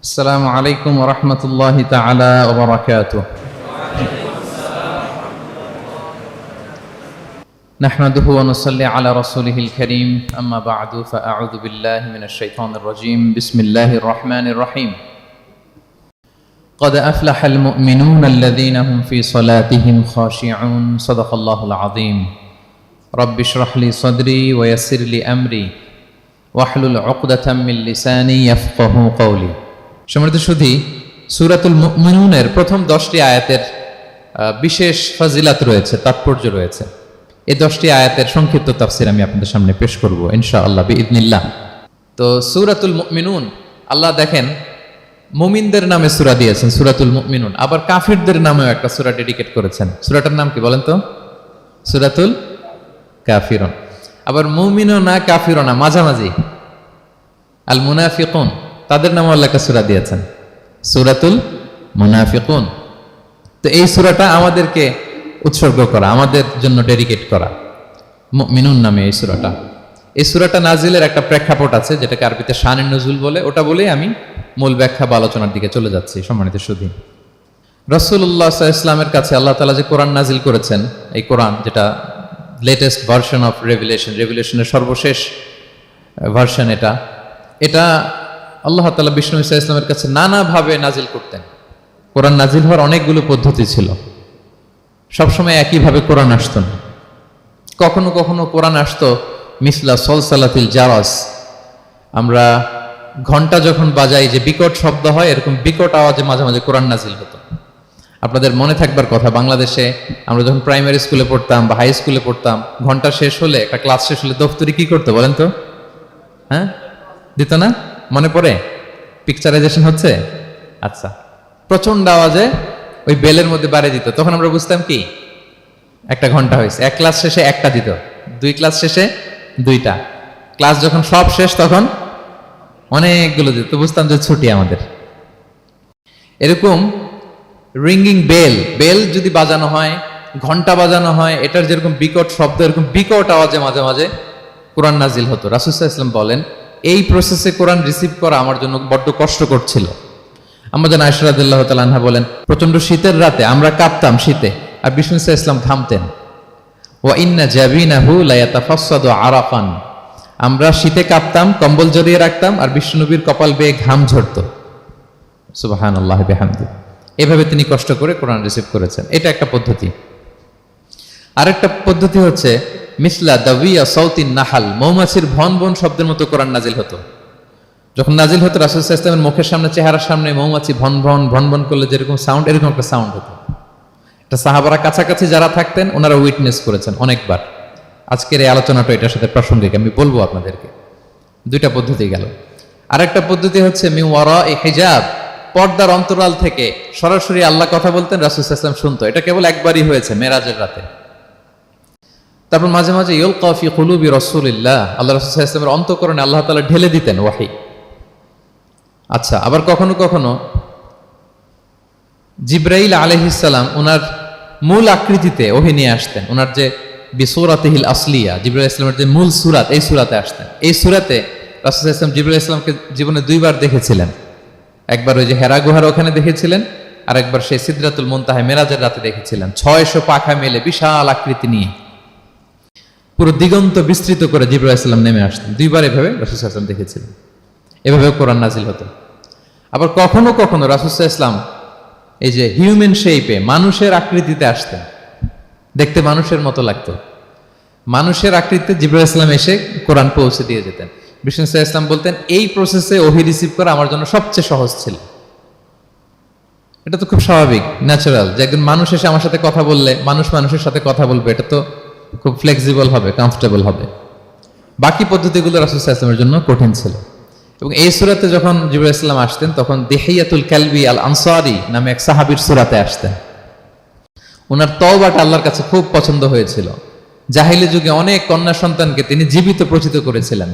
السلام عليكم ورحمة الله تعالى وبركاته. نحمده ونصلي على رسوله الكريم، أما بعد فأعوذ بالله من الشيطان الرجيم. بسم الله الرحمن الرحيم. قد أفلح المؤمنون الذين هم في صلاتهم خاشعون. صدق الله العظيم. رب اشرح لي صدري ويسر لي أمري واحلل عقدة من لساني يفقهوا قولي. সম্মানিত সুধী, সূরাতুল মুমিনুনের প্রথম 10টি আয়াতের বিশেষ ফজিলত রয়েছে, তাৎপর্য রয়েছে। এই 10টি আয়াতের সংক্ষিপ্ত তাফসীর আমি আপনাদের সামনে পেশ করব ইনশাআল্লাহ বিইذنিল্লাহ। তো সূরাতুল মুমিনুন, আল্লাহ দেখেন মুমিনদের নামে সূরা দিয়েছেন সূরাতুল মুমিনুন, আবার কাফিরদের নামেও একটা সূরা ডেডিকেট করেছেন। সূরাটার নাম কি বলেন তো? সূরাতুল কাফিরুন। আবার মুমিনও না কাফিরও না, মাঝামাঝি আল মুনাফিকুন, তাদের নামে আল্লাহ একটা সূরা দিয়েছেন সূরাতুল মুনাফিকুন। তো এই সূরাটা আমাদেরকে উৎসর্গ করা, আমাদের জন্য ডেডিকেট করা, মুমিনুন নামে এই সূরাটা। এই সূরাটা নাজিলের একটা প্রেক্ষাপট আছে, যেটাকে আরবিতে শানে নুজুল বলে। ওটা বলেই আমি মূল ব্যাখ্যা বা আলোচনার দিকে চলে যাচ্ছি। সম্মানিত সুধী, রাসূলুল্লাহ সাল্লাল্লাহু আলাইহি ওয়াসাল্লামের কাছে আল্লাহ তাআলা যে কোরআন নাজিল করেছেন, এই কোরআন যেটা লেটেস্ট ভার্সন অফ রেভিলেশনের সর্বশেষ ভার্সন, এটা আল্লাহ তাআলা বিষ্ণু ঈসা ইসলামের কাছে নানাভাবে নাজিল করতেন। কোরআন নাজিল হওয়ার অনেকগুলো পদ্ধতি ছিল, সবসময় একইভাবে কোরআন আসতো না। কখনো কখনো কোরআন আসতো মিসলা সলসালাতিল জারাস, আমরা ঘন্টা যখন বাজাই যে বিকট শব্দ হয়, এরকম বিকট আওয়াজে মাঝে মাঝে কোরআন নাজিল হতো। আপনাদের মনে থাকবার কথা, বাংলাদেশে আমরা যখন প্রাইমারি স্কুলে পড়তাম বা হাই স্কুলে পড়তাম, ঘন্টা শেষ হলে, একটা ক্লাস শেষ হলে দফতরি কি করতো বলেন তো? হ্যাঁ, দিত না? মনে পড়ে? পিকচারাইজেশন হচ্ছে? আচ্ছা, প্রচন্ড আওয়াজে ওই বেলের মধ্যে বাড়িয়ে দিত। তখন আমরা বুঝতাম কি একটা ঘন্টা হয়েছে। এক ক্লাস শেষে একটা দিত, 2 ক্লাস শেষে 2টা, ক্লাস যখন সব শেষ তখন অনেকগুলো দিত, তো বুঝতাম যে ছুটি আমাদের। এরকম রিঙ্গিং বেল যদি বাজানো হয়, ঘন্টা বাজানো হয়, এটার যেরকম বিকট শব্দ, এরকম বিকট আওয়াজে মাঝে মাঝে কোরআন নাজিল হতো। রাসূল সাল্লাল্লাহু আলাইহি ওয়াসাল্লাম বলেন, এই প্রসেসে কোরআন রিসিভ করা আমার জন্য বড্ড কষ্টকর ছিল। আমাদের আয়েশা রাদিয়াল্লাহু তাআলা আনহা বলেন, প্রচন্ড শীতের রাতে আমরা কাঁপতাম শীতে, আর বিষ্ণু সাল্লাল্লাহু আলাইহি ওয়াসাল্লাম ঘামতেন। ওয়া ইন্না জাবিনাহু লা ইয়াতাফাসসাদু আরাফান, আমরা শীতে কাঁপতাম, কম্বল জড়িয়ে রাখতাম, আর বিষ্ণু নবীর কপাল বেয়ে ঘাম ঝরতো। সুবহানাল্লাহি ওয়া বিহামদিহি। এভাবে তিনি কষ্ট করে কোরআন রিসিভ করেছেন। এটা একটা পদ্ধতি। আরেকটা পদ্ধতি হচ্ছে মিসলা দাবিয়া সাউতিন নাহাল, মৌমাছির ভন ভন শব্দের মতো কোরআন নাজিল হতো। যখন নাজিল হতো, রাসূল সাল্লাল্লাহু আলাইহি ওয়াসাল্লামের মুখের সামনে, চেহারার সামনে মৌমাছি ভন ভন করলে যেরকম সাউন্ড, এরকম একটা সাউন্ড হতো। এটা সাহাবারা কাছাকাছি যারা থাকতেন ওনারা উইটনেস করেছেন অনেকবার। আজকের এই আলোচনাটা এটার সাথে প্রাসঙ্গিক, আমি বলবো আপনাদেরকে। 2টা পদ্ধতি গেল। আরেকটা পদ্ধতি হচ্ছে মিন ওয়ারাই হিজাব, পর্দার অন্তরাল থেকে সরাসরি আল্লাহ কথা বলতেন, রাসূল সাল্লাল্লাহু আলাইহি ওয়াসাল্লাম শুনতো। এটা কেবল একবারই হয়েছে, মেরাজের রাতে। তারপর মাঝে মাঝে ইউলকা ফি কুলুবি রাসূলিল্লাহ, আল্লাহ রাসূল সাল্লাল্লাহু আলাইহি ওয়াসাল্লামের অন্তঃকরণে আল্লাহ তাআলা ঢেলে দিতেন ওয়াহী। আচ্ছা, আবার কখনো কখনো জিবরাইল আলাইহিস সালাম ওনার মূল আকৃতিতে ওহী নিয়ে আসতেন। ওনার যে বিসূরাতিহিল আসলিয়া, জিবরাইল আলাইহিস সালামের যে মূল সূরাত, এই সূরাতে আসতেন। এই সূরাতে রাসূল সাল্লাল্লাহু আলাইহি ওয়াসাল্লাম জিবরাইল আলাইহিস সালামকে জীবনে 2বার দেখেছিলেন। একবার ওই যে হেরা গুহার ওখানে দেখেছিলেন, আর একবার সেই সিদরাতুল মুনতাহায় মেরাজের রাতে দেখেছিলেন। 600 পাখা মেলে বিশাল আকৃতি নিয়ে পুরো দিগন্ত বিস্তৃত করে জিবরাইল আলাইহিস সালাম নেমে আসতেন। 2বার এভাবে রাসূল সাল্লাল্লাহু আলাইহি ওয়াসাল্লাম দেখেছিলেন। এভাবে কোরআন নাজিল হতো। আবার কখনো কখনো রাসূল সাল্লাল্লাহু আলাইহি ওয়াসাল্লাম এই যে হিউম্যান শেপে, মানুষের আকৃতিতে আসতেন, দেখতে মানুষের মতো লাগতো। মানুষের আকৃতিতে জিবরাইল আলাইহিস সালাম এসে কোরআন পৌঁছে দিয়ে যেতেন। বিষ্ণু সাল্লাল্লাহু আলাইহি ওয়াসাল্লাম বলতেন, এই প্রসেসে ওহী রিসিভ করা আমার জন্য সবচেয়ে সহজ ছিল। এটা তো খুব স্বাভাবিক, ন্যাচারাল, যে একজন মানুষ এসে আমার সাথে কথা বললে, মানুষ মানুষের সাথে কথা বলবে, এটা তো খুব ফ্লেক্সিবল হবে, কমফোর্টেবল হবে। বাকি পদ্ধতিগুলো রাসূল সাল্লাল্লাহু আলাইহি ওয়াসাল্লামের জন্য কঠিন ছিল। এবং এই সূরাতে যখন জিবরাইল আলাইহিস সালাম আসতেন, তখন দিহিয়াতুল কালবি আল আনসারী নামে এক সাহাবীর সূরাতে আসতেন। ওনার তওবাটা আল্লাহর কাছে খুব পছন্দ হয়েছিল। জাহিলি যুগে অনেক কন্যা সন্তানকে তিনি জীবিত প্রচিত করেছিলেন।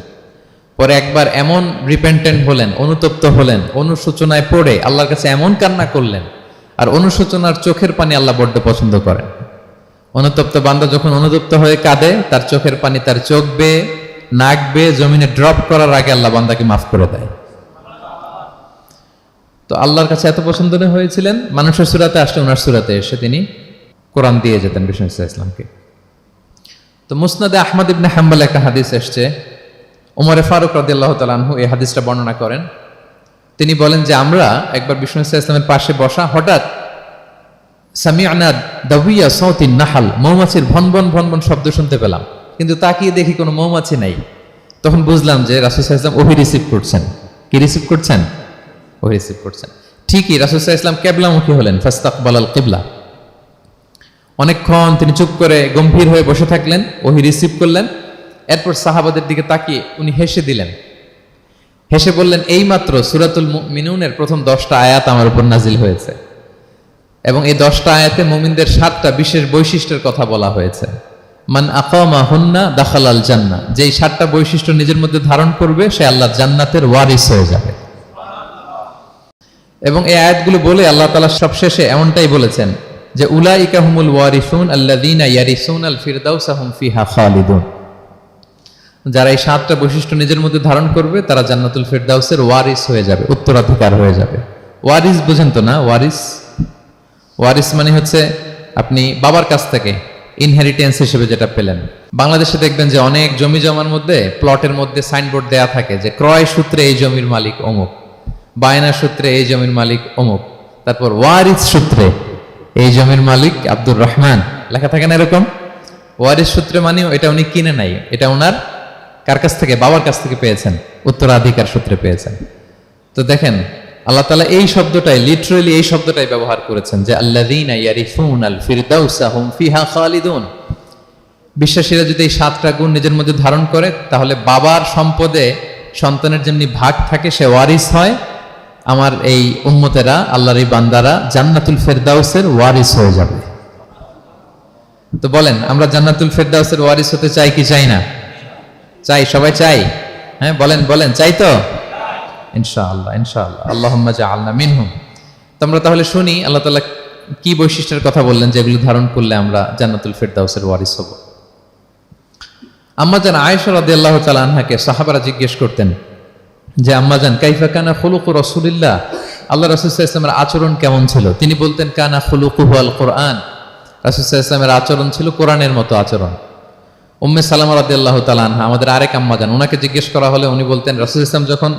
পরে একবার এমন রিপেন্টেন্ট হলেন, অনুতপ্ত হলেন, অনুশোচনায় পড়ে আল্লাহর কাছে এমন কান্না করলেন, আর অনুশোচনার চোখের পানি আল্লাহ বড্ড পছন্দ করেন। অনুতপ্ত বান্দা যখন অনুতপ্ত হয়ে কাঁদে, তার চোখের পানি তার চোখ বেয়ে, নাক বেয়ে জমিনে ড্রপ করার আগে আল্লাহ বান্দাকে মাফ করে দেয়। তো আল্লাহর কাছে এত পছন্দ হয়েছিলেন, মানুষের সূরাতে আসলে ওনার সূরাতে এসে তিনি কোরআন দিয়ে যেতেন বিষ্ণু ইসলামকে। তো মুসনাদে আহমদ ইবনে হাম্বল একটা হাদিস এসছে, ওমরে ফারুক রাদিয়াল্লাহু তাআলা আনহু এই হাদিসটা বর্ণনা করেন। তিনি বলেন যে আমরা একবার বিষ্ণু ইসলামের পাশে বসা, হঠাৎ সামি'না দাবিয়া সাউতিন নাহাল, মৌমাছির ভনভন ভনভন শব্দ শুনতে পেলাম, কিন্তু তাকিয়ে দেখি কোনো মৌমাছি নাই। তখন বুঝলাম যে রাসূল সাল্লাল্লাহু আলাইহি ওয়াসাল্লাম ওহী রিসিভ করছেন। কি রিসিভ করছেন? ওহী রিসিভ করছেন। ঠিকই রাসূল সাল্লাল্লাহু আলাইহি ওয়াসাল্লাম কিবলামুখী হলেন, ফাস্তাকবালাল কিবলা। অনেকক্ষণ তিনি চুপ করে গম্ভীর হয়ে বসে থাকলেন, ওহী রিসিভ করলেন। এরপর সাহাবাদের দিকে তাকিয়ে উনি হেসে দিলেন, হেসে বললেন, এইমাত্র সূরাতুল মুমিনুনের প্রথম 10টা আয়াত আমার উপর নাজিল হয়েছে, এবং এই 10টা আয়াতে মুমিনদের 7টা বিশেষ বৈশিষ্ট্যের কথা বলা হয়েছে। মান আকামা হুন্না দাখালাল জান্নাহ, যেই 7টা বৈশিষ্ট্য নিজের মধ্যে ধারণ করবে সে আল্লাহর জান্নাতের ওয়ারিস হয়ে যাবে। এবং এই আয়াতগুলো বলে আল্লাহ তাআলা সবশেষে এমনটাই বলেছেন যে উলাইকা হুমুল ওয়ারিসুন আল্লাযীনা ইয়ারিসুনাল ফিরদাউসা হুম ফিহা খালিদুন, যারা এই 7টা বৈশিষ্ট্য নিজের মধ্যে ধারণ করবে তারা জান্নাতুল ফিরদাউসের ওয়ারিস হয়ে যাবে, উত্তরাধিকার হয়ে যাবে। ওয়ারিস বুঝেন তো না? ওয়ারিস মানে হচ্ছে আপনি বাবার কাছ থেকে ইনহেরিটেন্স হিসেবে যেটা পেলেন। বাংলাদেশে দেখবেন যে অনেক জমি জমার মধ্যে প্লটের মধ্যে সাইনবোর্ড দেয়া থাকে যে ক্রয় সূত্রে এই জমির মালিক অমুক, বায়না সূত্রে এই জমির মালিক অমুক, তারপর ওয়ারিস সূত্রে এই জমির মালিক আব্দুর রহমান, লেখা থাকে না এরকম? ওয়ারিস সূত্রে মানে এটা উনি কিনে নাই, এটা ওনার কার কাছ থেকে? বাবার কাছ থেকে পেয়েছেন, উত্তরাধিকার সূত্রে পেয়েছেন। তো দেখেন আল্লাহ তাআলা এই শব্দটাই, লিটারালি এই শব্দটাই ব্যবহার করেছেন যে আল্লাযীনা ইয়ারিসুনাল ফিরদাউসা হুম ফিহা খালিদুন। বিশ্বাসীরা যদি এই 7টা গুণ নিজের মধ্যে ধারণ করে তাহলে বাবার সম্পদে সন্তানের যেমনি ভাগ থাকে সে ওয়ারিস হয়, আমার এই উম্মতেরা, আল্লাহর এই বান্দারা জান্নাতুল ফিরদাউসের ওয়ারিস হয়ে যাবে। তো বলেন আমরা জান্নাতুল ফিরদাউসের ওয়ারিস হতে চাই কি চাই না? চাই, সবাই চাই। হ্যাঁ বলেন বলেন, চাই তো? ইনশাআল্লাহ ইনশাআল্লাহ, আল্লাহুম্মা জাআলনা মিনহুম। তো আমরা তাহলে শুনি আল্লাহ তাআলা কি বৈশিষ্ট্যের কথা বললেন যেগুলো ধারণ করলে আমরা জান্নাতুল ফিরদাউসের ওয়ারিস হব। আম্মাজান আয়েশা রাদিয়াল্লাহু তাআলা আনহাকে সাহাবারা জিজ্ঞেস করতেন যে আম্মাজান কাইফা কানা খুলুকু রাসূলিল্লাহ, আল্লাহ রাসূল সাল্লাল্লাহু আলাইহি ওয়াসাল্লামের আচরণ কেমন ছিল? তিনি বলতেন কানা খুলুকুহু আল কুরআন, রাসূল সাল্লাল্লাহু আলাইহি ওয়াসাল্লামের আচরণ ছিল কোরআনের মতো আচরণ। উম্মে সালামা রাদিয়াল্লাহু তাআলা আনহা, আমাদের আরেক আম্মাজান, ওনাকে জিজ্ঞেস করা হলে উনি বলতেন রাসূল সাল্লাল্লাহু আলাইহি ওয়াসাল্লাম যখন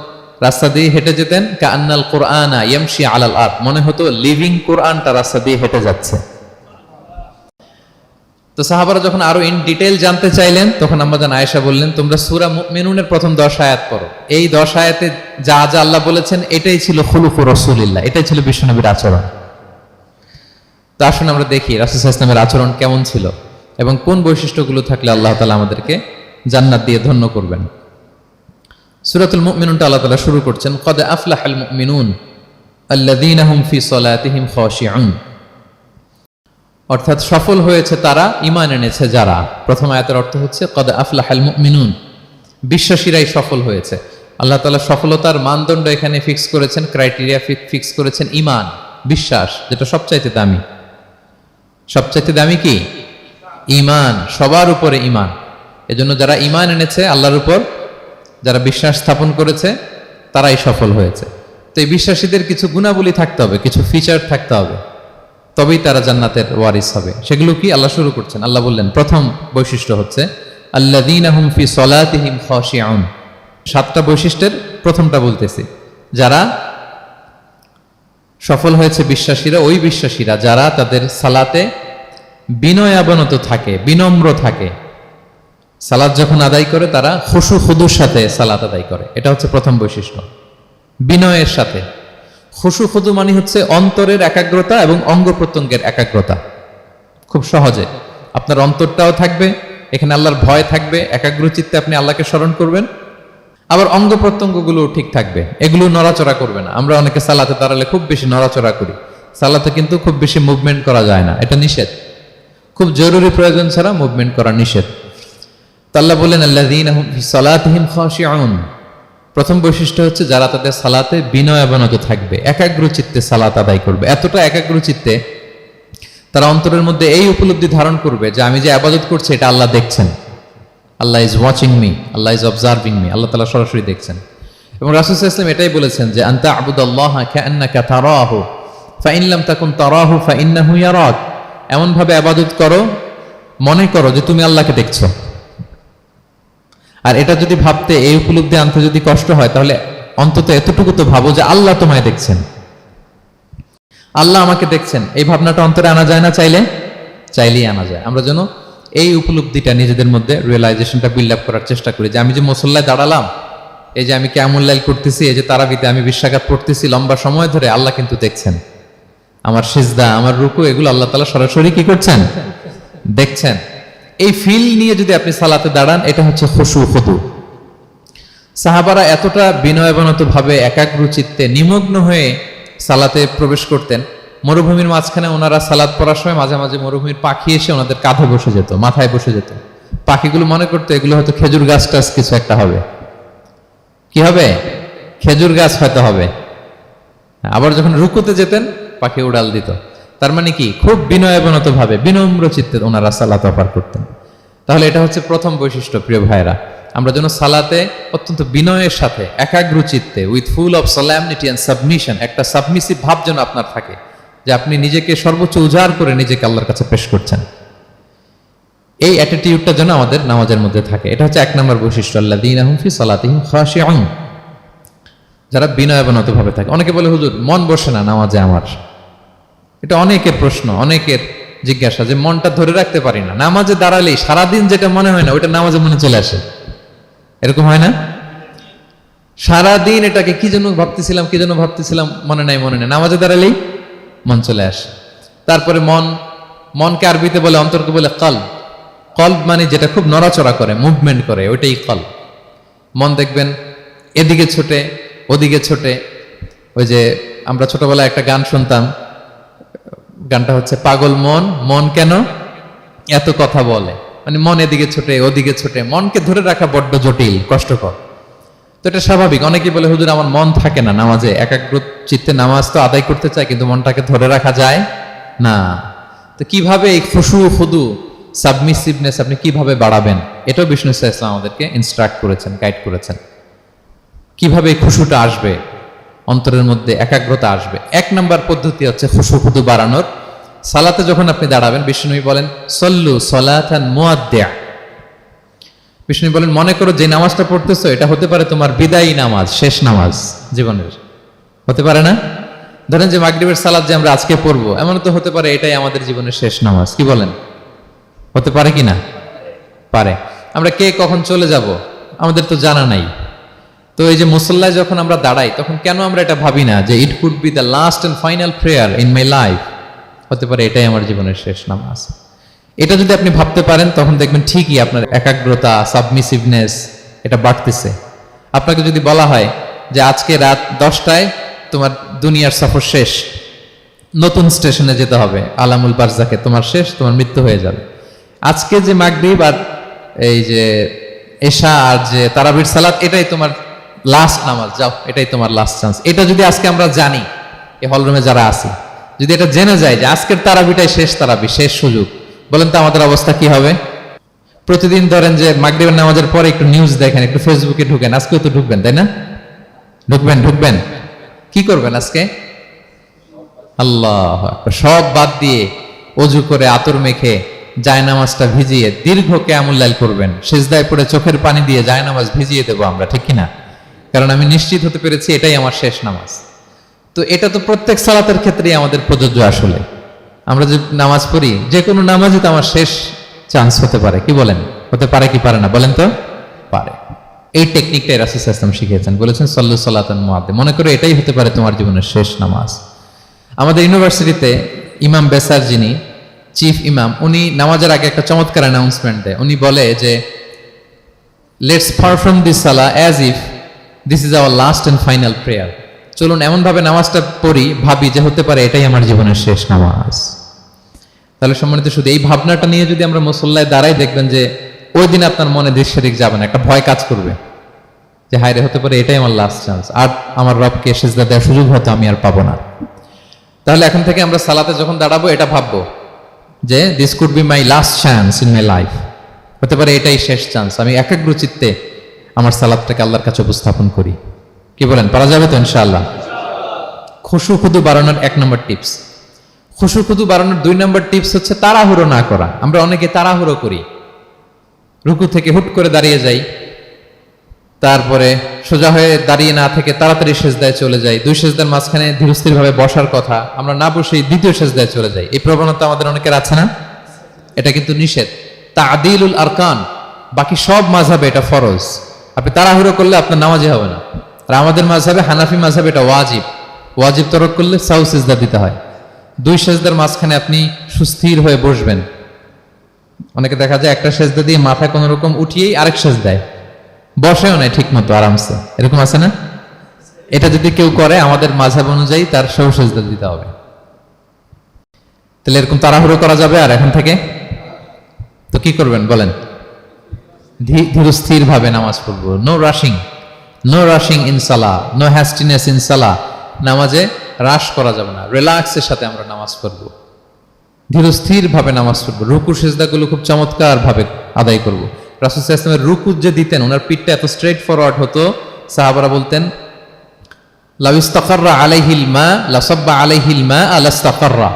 রাস্তা দিয়ে হেঁটে যেতেন কাআন্নাল কুরআনা ইয়ামশি আলাল আরদ, মনে হতো লিভিং কোরআনটা রাস্তা দিয়ে হেঁটে যাচ্ছে। তো সাহাবারা যখন আরো ইন ডিটেইল জানতে চাইলেন তখন আম্মাজান আয়েশা বললেন তোমরা সূরা মুমিনুনের প্রথম 10 আয়াত পড়ো, এই 10 আয়াতে যা যা আল্লাহ বলেছেন এটাই ছিল খুলুকু রাসূলিল্লাহ, এটাই ছিল বিশ্বনবীর আচরণ। তো আসুন আমরা দেখি রাসূল সাল্লাল্লাহু আলাইহি ওয়াসাল্লামের আচরণ কেমন ছিল এবং কোন বৈশিষ্ট্যগুলো থাকলে আল্লাহ তাআলা আমাদেরকে জান্নাত দিয়ে ধন্য করবেন। সূরাতুল মুমিনুনটা আল্লাহ তাআলা শুরু করছেন ক্বাদ আফলাহাল মুমিনুন আল্লাযীনা হুম ফি সলাতিহিম খাশিউন, অর্থাৎ সফল হয়েছে তারা, ঈমান এনেছে যারা। প্রথম আয়াতের অর্থ হচ্ছে ক্বাদ আফলাহাল মুমিনুন, বিশ্বাসীরাই সফল হয়েছে। আল্লাহ তাআলা সফলতার মানদণ্ড এখানে ফিক্স করেছেন, ক্রাইটেরিয়া ফিক্স করেছেন ঈমান, বিশ্বাস, যেটা সবচাইতে দামি। সবচাইতে দামি কি? ঈমান, সবার উপরে ঈমান। এজন্য যারা ঈমান এনেছে আল্লাহর উপর, যারা বিশ্বাস স্থাপন করেছে তারাই সফল হয়েছে। তো এই বিশ্বাসীদের কিছু গুণাবলী থাকতে হবে, কিছু ফিচার থাকতে হবে, তবেই তারা জান্নাতের ওয়ারিস হবে। সেগুলো কি আল্লাহ শুরু করছেন। আল্লাহ বললেন প্রথম বৈশিষ্ট্য হচ্ছে আল্লাযীনা হুম ফি সলাতিহিম খাশিউন। 7টা বৈশিষ্ট্যের প্রথমটা বলতেছি, যারা সফল হয়েছে বিশ্বাসীরা, ওই বিশ্বাসীরা যারা তাদের সালাতে বিনয়াবনত থাকে, বিনম্র থাকে। সালাত যখন আদায় করে তারা খুশু খুদুর সাথে সালাত আদায় করে, এটা হচ্ছে প্রথম বৈশিষ্ট্য। বিনয়ের সাথে। খুশু খুদু মানে হচ্ছে অন্তরের একাগ্রতা এবং অঙ্গ প্রত্যঙ্গের একাগ্রতা। খুব সহজে আপনার অন্তরটাও থাকবে, এখানে আল্লাহর ভয় থাকবে, একাগ্র চিত্তে আপনি আল্লাহকে স্মরণ করবেন, আবার অঙ্গ প্রত্যঙ্গগুলো ঠিক থাকবে, এগুলো নড়াচড়া করবে না। আমরা অনেকে সালাতে দাঁড়ালে খুব বেশি নড়াচড়া করি, সালাতে কিন্তু খুব বেশি মুভমেন্ট করা যায় না, এটা নিষেধ। খুব জরুরি প্রয়োজন ছাড়া মুভমেন্ট করা নিষেধ। আল্লাহ বলেন আল্লাযীনা হুম ফি সলাতিহিম খাশিউন, প্রথম বৈশিষ্ট্য হচ্ছে যারা তাদের সালাতে বিনয়াবনত থাকবে, একাগ্র চিত্তে সালাত আদায় করবে। এতটা একাগ্র চিত্তে তারা অন্তরের মধ্যে এই উপলব্ধি ধারণ করবে যে আমি যে ইবাদত করছি এটা আল্লাহ দেখছেন, Allah is watching me, Allah is observing me, Allah তাআলা সরাসরি দেখছেন। এবং রাসূল সাল্লাল্লাহু আলাইহি ওয়াসাল্লাম এটাই বলেছেন যে আনতা আবুদাল্লাহা কাআন্নাকা তারাহু ফাইন লাম তাকুন তারাহু ফাইন্নাহু ইয়ারাক। এমন ভাবে ইবাদত করো, মনে করো যে তুমি আল্লাহকে দেখছো। আর এটা যদি ভাবতে, এই উপলব্ধি আনতে যদি কষ্ট হয়, তাহলে অন্তত এতটুকু তো ভাবো যে আল্লাহ তোমায় দেখছেন, আল্লাহ আমাকে দেখছেন। এই ভাবনাটা অন্তরে আনা যায় না? চাইলেই আনা যায়। আমরা যেন এই উপলব্ধিটা নিজেদের মধ্যে, রিয়েলাইজেশনটা বিল্ড আপ করার চেষ্টা করি যে আমি যে মুসল্লায় দাঁড়ালাম, এই যে আমি কিয়ামুল লাইল করতেছি, এই যে তারাবিতে আমি 20 রাকাত পড়তেছি লম্বা সময় ধরে, আল্লাহ কিন্তু দেখছেন। আমার সিজদা, আমার রুকু, এগুলো আল্লাহ তাআলা সরাসরি কি করছেন? দেখছেন। এই ফিল নিয়ে যদি আপনি সালাতে দাঁড়ান, এটা হচ্ছে খুশু খুদু। সাহাবারা এতটা বিনয়বনত ভাবে একাগ্র চিত্তে নিমগ্ন হয়ে সালাতে প্রবেশ করতেন, মরুভূমির মাঝখানে ওনারা সালাত পড়ার সময় মাঝে মাঝে মরুভূমির পাখি এসে ওনাদের কাঁধে বসে যেত, মাথায় বসে যেত। পাখিগুলো মনে করতো এগুলো হয়তো খেজুর গাছ টাছ কিছু একটা হবে। কি হবে? খেজুর গাছ হয়তো হবে। আবার যখন রুকুতে যেতেন, পাখি উড়াল দিত। তার মানে কি, খুব বিনয়বনত ভাবে, বিনম্র চিত্তে ওনারা সালাত অফার করতেন। তাহলে এটা হচ্ছে প্রথম বৈশিষ্ট্য। প্রিয় ভাইরা, আমরা যেন সালাতে অত্যন্ত বিনয়ের সাথে, একাগ্র চিত্তে, with full of solemnity and submission, একটা সাবমিসিভ ভাব যেন আপনার থাকে, যে আপনি নিজেকে সর্বোচ্চ উজাড় করে নিজেকে আল্লাহর কাছে পেশ করছেন। এই অ্যাটিটিউডটা যেন আমাদের নামাজের মধ্যে থাকে। এটা হচ্ছে 1 নম্বর বৈশিষ্ট্য, আল্লাযীনা হুম ফি সালাতিহিম খাশিউন, যারা বিনয়বনত ভাবে থাকে। অনেকে বলে, হুজুর মন বসে না নামাজে আমার। এটা অনেকের প্রশ্ন, অনেকের জিজ্ঞাসা, যে মনটা ধরে রাখতে পারি না। নামাজে দাঁড়ালেই সারাদিন যেটা মনে হয় না, ওইটা নামাজে মনে চলে আসে। এরকম হয় না? সারাদিন এটাকে কি যেন ভাবতেছিলাম, মনে নাই। নামাজে দাঁড়ালেই মন চলে আসে। তারপরে মনকে আরবিতে বলে, অন্তরকে বলে কলব। কলব মানে যেটা খুব নড়াচড়া করে, মুভমেন্ট করে, ওইটাই কলব। মন দেখবেন এদিকে ছোটে, ওদিকে ছোটে। ওই যে আমরা ছোটবেলায় একটা গান শুনতাম, গানটা হচ্ছে পাগল মন, মন কেন এত কথা বলে। মানে মন এদিকে ছোটে, ওদিকে ছোটে। মনকে ধরে রাখা বড্ড জটিল, কষ্টকর। তো এটা স্বাভাবিক। অনেকেই বলে, হুজুর আমার মন থাকে না নামাজে, একাগ্র চিত্তে নামাজ তো আদায় করতে চাই, কিন্তু মনটাকে ধরে রাখা যায় না। তো কিভাবে এই খুশু খুদু, সাবমিসিভনেস আপনি কিভাবে বাড়াবেন, এটাও বিষ্ণু সাল্লাল্লাহু আলাইহি ওয়াসাল্লাম আমাদেরকে ইনস্ট্রাক্ট করেছেন, গাইড করেছেন। কিভাবে এই খুশুটা আসবে, অন্তরের মধ্যে একাগ্রতা আসবে। 1 নম্বর পদ্ধতি হচ্ছে খুশু খুদু বাড়ানোর। সালাতে যখন আপনি দাঁড়াবেন, বিষ্ণু বলেন সল্লু সলাতান মুআদ্দিয়া। বিষ্ণু বলেন, মনে করো যে নামাজটা পড়তেছো, এটা হতে পারে তোমার বিদায়ী নামাজ, শেষ নামাজ জীবনের। হতে পারে না? ধরেন যে মাগরিবের সালাত যে আমরা আজকে পড়বো, এমন তো হতে পারে এটাই আমাদের জীবনের শেষ নামাজ। কি বলেন? হতে পারে কি না? পারে। আমরা কে কখন চলে যাব আমাদের তো জানা নাই। তো এই যে মুসল্লায় যখন আমরা দাঁড়াই, তখন কেন আমরা এটা ভাবি না যে it could be the last and final prayer in my life? হতে পারে এটাই আমার জীবনের শেষ নামাজ। এটা যদি আপনি ভাবতে পারেন, তখন দেখবেন ঠিকই আপনার একাগ্রতা, সাবমিসিভনেস এটা বাড়তেছে। আপনাকে যদি বলা হয় যে আজকে রাত 10টায় তোমার দুনিয়ার সফর শেষ, নতুন স্টেশনে যেতে হবে, আলামুল বারজাকে, তোমার শেষ, তোমার মৃত্যু হয়ে যাবে। আজকে যে মাগরিব আর এই যে এশা আর যে তারাবির সালাত, এটাই তোমার লাস্ট নামাজ, যাও এটাই তোমার লাস্ট চান্স। এটা যদি আজকে আমরা জানি, এই হলরুমে যারা আছি, যদি এটা জেনে যায় যে আজকের তারাবিটাই শেষ তারাবি, শেষ সুযোগ, বলেন তো আমাদের অবস্থা কি হবে? প্রতিদিন ধরেন যে মাগরিবের নামাজের পরে একটু নিউজ দেখেন, একটু ফেসবুকে ঢুকেন, আজকেও তো ঢুকবেন, তাই না? ঢুকবেন। কি করবেন আজকে? আল্লাহ আকবার, সব বাদ দিয়ে অজু করে আতর মেখে জায়নামাজটা ভিজিয়ে দীর্ঘ কিয়ামুল লাইল করবেন। সিজদায় পড়ে চোখের পানি দিয়ে জায়নামাজ ভিজিয়ে দেবো আমরা, ঠিক কিনা? কারণ আমি নিশ্চিত হতে পেরেছি এটাই আমার শেষ নামাজ। তো এটা তো প্রত্যেক সালাতের ক্ষেত্রেই আমাদের প্রযোজ্য। আসলে আমরা যে নামাজ পড়ি, যে কোনো নামাজই তো আমার শেষ চান্স হতে পারে। কি বলেন? হতে পারে কি পারে না? বলেন তো। পারে। এই টেকনিকটাই রাসূল সাল্লাল্লাহু আলাইহি ওয়াসাল্লাম শিখিয়েছেন, বলেছেন সল্লু সালাতান মুআদ্দিয়া। মনে করে এটাই হতে পারে তোমার জীবনের শেষ নামাজ। আমাদের ইউনিভার্সিটিতে ইমাম বেসার, যিনি চিফ ইমাম, উনি নামাজের আগে একটা চমৎকার অ্যানাউন্সমেন্ট দেয়। উনি বলে যে let's perform this Salah as if this is our last and final prayer. চলুন এমনভাবে নামাজটা পড়ি, ভাবি যে হতে পারে এটাই আমার জীবনের শেষ নামাজ। তাহলে সম্মানিত, শুধু এই ভাবনাটা নিয়ে যদি আমরা মুসল্লায় দাঁড়াই, দেখবেন যে ওই দিন আপনার মনে দৃশ্যরিক যাবে না, একটা ভয় কাজ করবে যে হায় রে, হতে পারে এটাই আমার লাস্ট চান্স, আর আমার রবকে সিজদা দেওয়ার সুযোগ হয়তো আমি আর পাবো না। তাহলে এখন থেকে আমরা সালাতে যখন দাঁড়াবো, এটা ভাববো যে this could be my last chance in my life. হতে পারে এটাই শেষ চান্স, আমি একাগ্র চিত্তে আমার সালাতটাকে আল্লাহর কাছে উপস্থাপন করি। কি বলেন, পারা যাবে তো ইনশাআল্লাহ? খুশু খুদু বাড়ানোর 1 নম্বর টিপস। খুশু খুদু বাড়ানোর 2 নম্বর টিপস হচ্ছে তাড়াহুড়ো না করা। আমরা অনেকে তাড়াহুড়ো করি, রুকু থেকে হুট করে দাঁড়িয়ে যাই, তারপরে সোজা হয়ে দাঁড়িয়ে না থেকে তাড়াতাড়ি সেজদায় চলে যাই, 2 সেজদার মাঝখানে ধীরস্থির ভাবে বসার কথা, আমরা না বসেই 2য় সেজদায় চলে যাই। এই প্রবণতা আমাদের অনেকের আছে না? এটা কিন্তু নিষেধ। তা'দিলুল আরকান, বাকি সব মাযহাবে এটা ফরজ। আপনি তাড়াহুড়ো করলে আপনার নামাজই হবে না। আর আমাদের মাযহাবে, হানাফি মাযহাবে এটা ওয়াজিব। ওয়াজিব তরক করলে সাউ সিজদা দিতে হয়। 2 সেজদার মাঝখানে আপনি সুস্থির হয়ে বসবেন। অনেকে দেখা যায় একটা সেজদা দিয়ে মাথা কোনো রকম উঠিয়েই আরেক সেজদায় বসেও নাই ঠিক মতো আরামসে, এরকম আছে না? এটা যদি কেউ করে আমাদের মাযহাব অনুযায়ী তার সাউ সিজদা দিতে হবে। তাহলে এরকম তাড়াহুড়ো করা যাবে আর এখন থেকে? তো কি করবেন বলেন? ধীরস্থির ভাবে নামাজ পড়বো। No rushing, no rushing in সালাহ, নো হ্যাস্টিনেস ইন সালাহ। নামাজে রাশ করা যাবে না, রিল্যাক্সের সাথে আমরা নামাজ পড়বো, ধীরস্থির ভাবে নামাজ পড়বো। রুকু সিজদাগুলো খুব চমৎকার ভাবে আদায় করবো। রাসূল সাল্লাল্লাহু আলাইহি ওয়াসাল্লামের রুকু যে দিতেন, ওনার পিঠটা এত স্ট্রেট ফরওয়ার্ড হতো, সাহাবারা বলতেন লাউ ইস্তাকাররা আলাইহিল মা লাসাব্বা আলাইহিল মা আলাস্তাকাররা।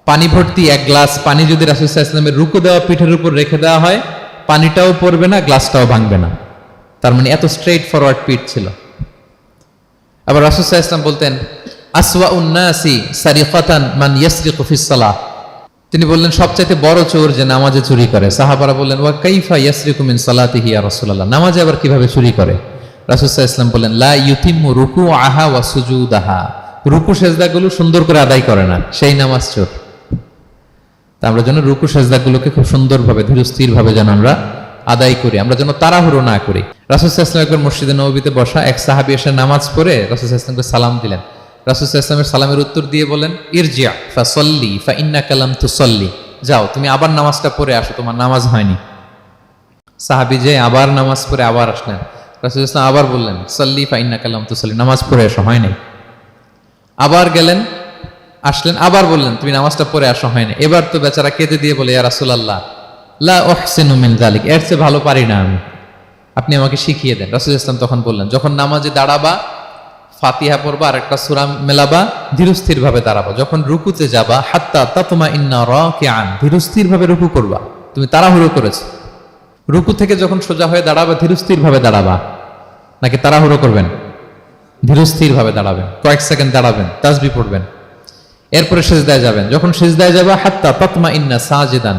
পানি ভর্তি 1 গ্লাস পানি যদি রাসূল সাল্লাল্লাহু আলাইহি ওয়াসাল্লামের রুকু দেওয়া পিঠের উপর রেখে দেওয়া হয়, পানিটাও পড়বে না, গ্লাসটাও ভাঙবে না। তার মানে এত স্ট্রেট ফরওয়ার্ড পিঠ ছিল। আবার রাসূল সাল্লাল্লাহু আলাইহি ওয়াসাল্লাম বলতেন আসওয়াউন নাসি সারিকাতান মান ইয়াসরিকু ফিস সালাহ। তিনি বললেন সবচাইতে বড় চোর যে নামাজে চুরি করে। সাহাবারা বললেন ওয়া কাইফা ইয়াসরিকু মিন সালাতিহি ইয়া রাসূলুল্লাহ, নামাজে আবার কিভাবে চুরি করে? রাসূল সাল্লাল্লাহু আলাইহি ওয়াসাল্লাম বললেন লা ইউতিম্মু রুকুআহা ওয়া সুজুদাহা, রুকু সেজদাগুলো সুন্দর করে আদায় করে না, সেই নামাজ চোর। তা আমরা যেন রুকু সেজদাগুলোকে খুব সুন্দরভাবে ধীরস্থির ভাবে যেন আমরা আদায় করি, আমরা যেন তাড়াহুড়ো না করি। রাসূল সাল্লাল্লাহু আলাইহি ওয়াসাল্লাম একবার মসজিদে নববীতে বসা এক সাহাবী এসে নামাজ পড়ে রাসূল সাল্লাল্লাহু আলাইহি ওয়াসাল্লামকে সালাম দিলেন। রাসূল সাল্লাল্লাহু আলাইহি ওয়াসাল্লামের সালামের উত্তর দিয়ে বলেন ইরজি' ফাসাল্লি ফাইন্নাকা লাম তুসাল্লি, যাও তুমি আবার নামাজটা পড়ে আসো, তোমার নামাজ হয়নি। সাহাবী যে আবার নামাজ পড়ে আবার আসলেন, রাসূল সাল্লাল্লাহু আলাইহি ওয়াসাল্লাম আবার বললেন সাল্লি ফাইন্নাকা লাম তুসাল্লি, নামাজ পড়ে আসো, হয় নাই। আবার গেলেন, আসলেন, আবার বললেন তুমি নামাজটা পড়ে আসো, হয় না। এবার তো বেচারা কেঁদে দিয়ে বলে ইয়া রাসূলুল্লাহ লা উহসিনু মিন যালিক, এর চেয়ে ভালো পারি না আমি, আপনি আমাকে শিখিয়ে দেন। রাসূল সাল্লাল্লাহু আলাইহি ওয়াসাল্লাম তখন বললেন যখন নামাজে দাঁড়াবা, ফাতিহা পড়বা আর একটা সূরা মেলাবা, ধীরস্থির ভাবে দাঁড়াবা। যখন রুকুতে যাবা হাত্তা তাতমাইন্না রাকিআন, ধীরস্থির ভাবে রুকু করবা। তুমি তাড়াহুড়ো করেছো, রুকু থেকে যখন সোজা হয়ে দাঁড়াবা ধীরস্থির ভাবে দাঁড়াবা, নাকি তাড়াহুড়ো করবেন? ধীরস্থির ভাবে দাঁড়াবেন, কয়েক সেকেন্ড দাঁড়াবেন, তাসবিহ পড়বেন, এরপরে সিজদায় যাবেন। যখন সিজদায় যাবা হাত্তা তাতমাইন্না সাজিদান,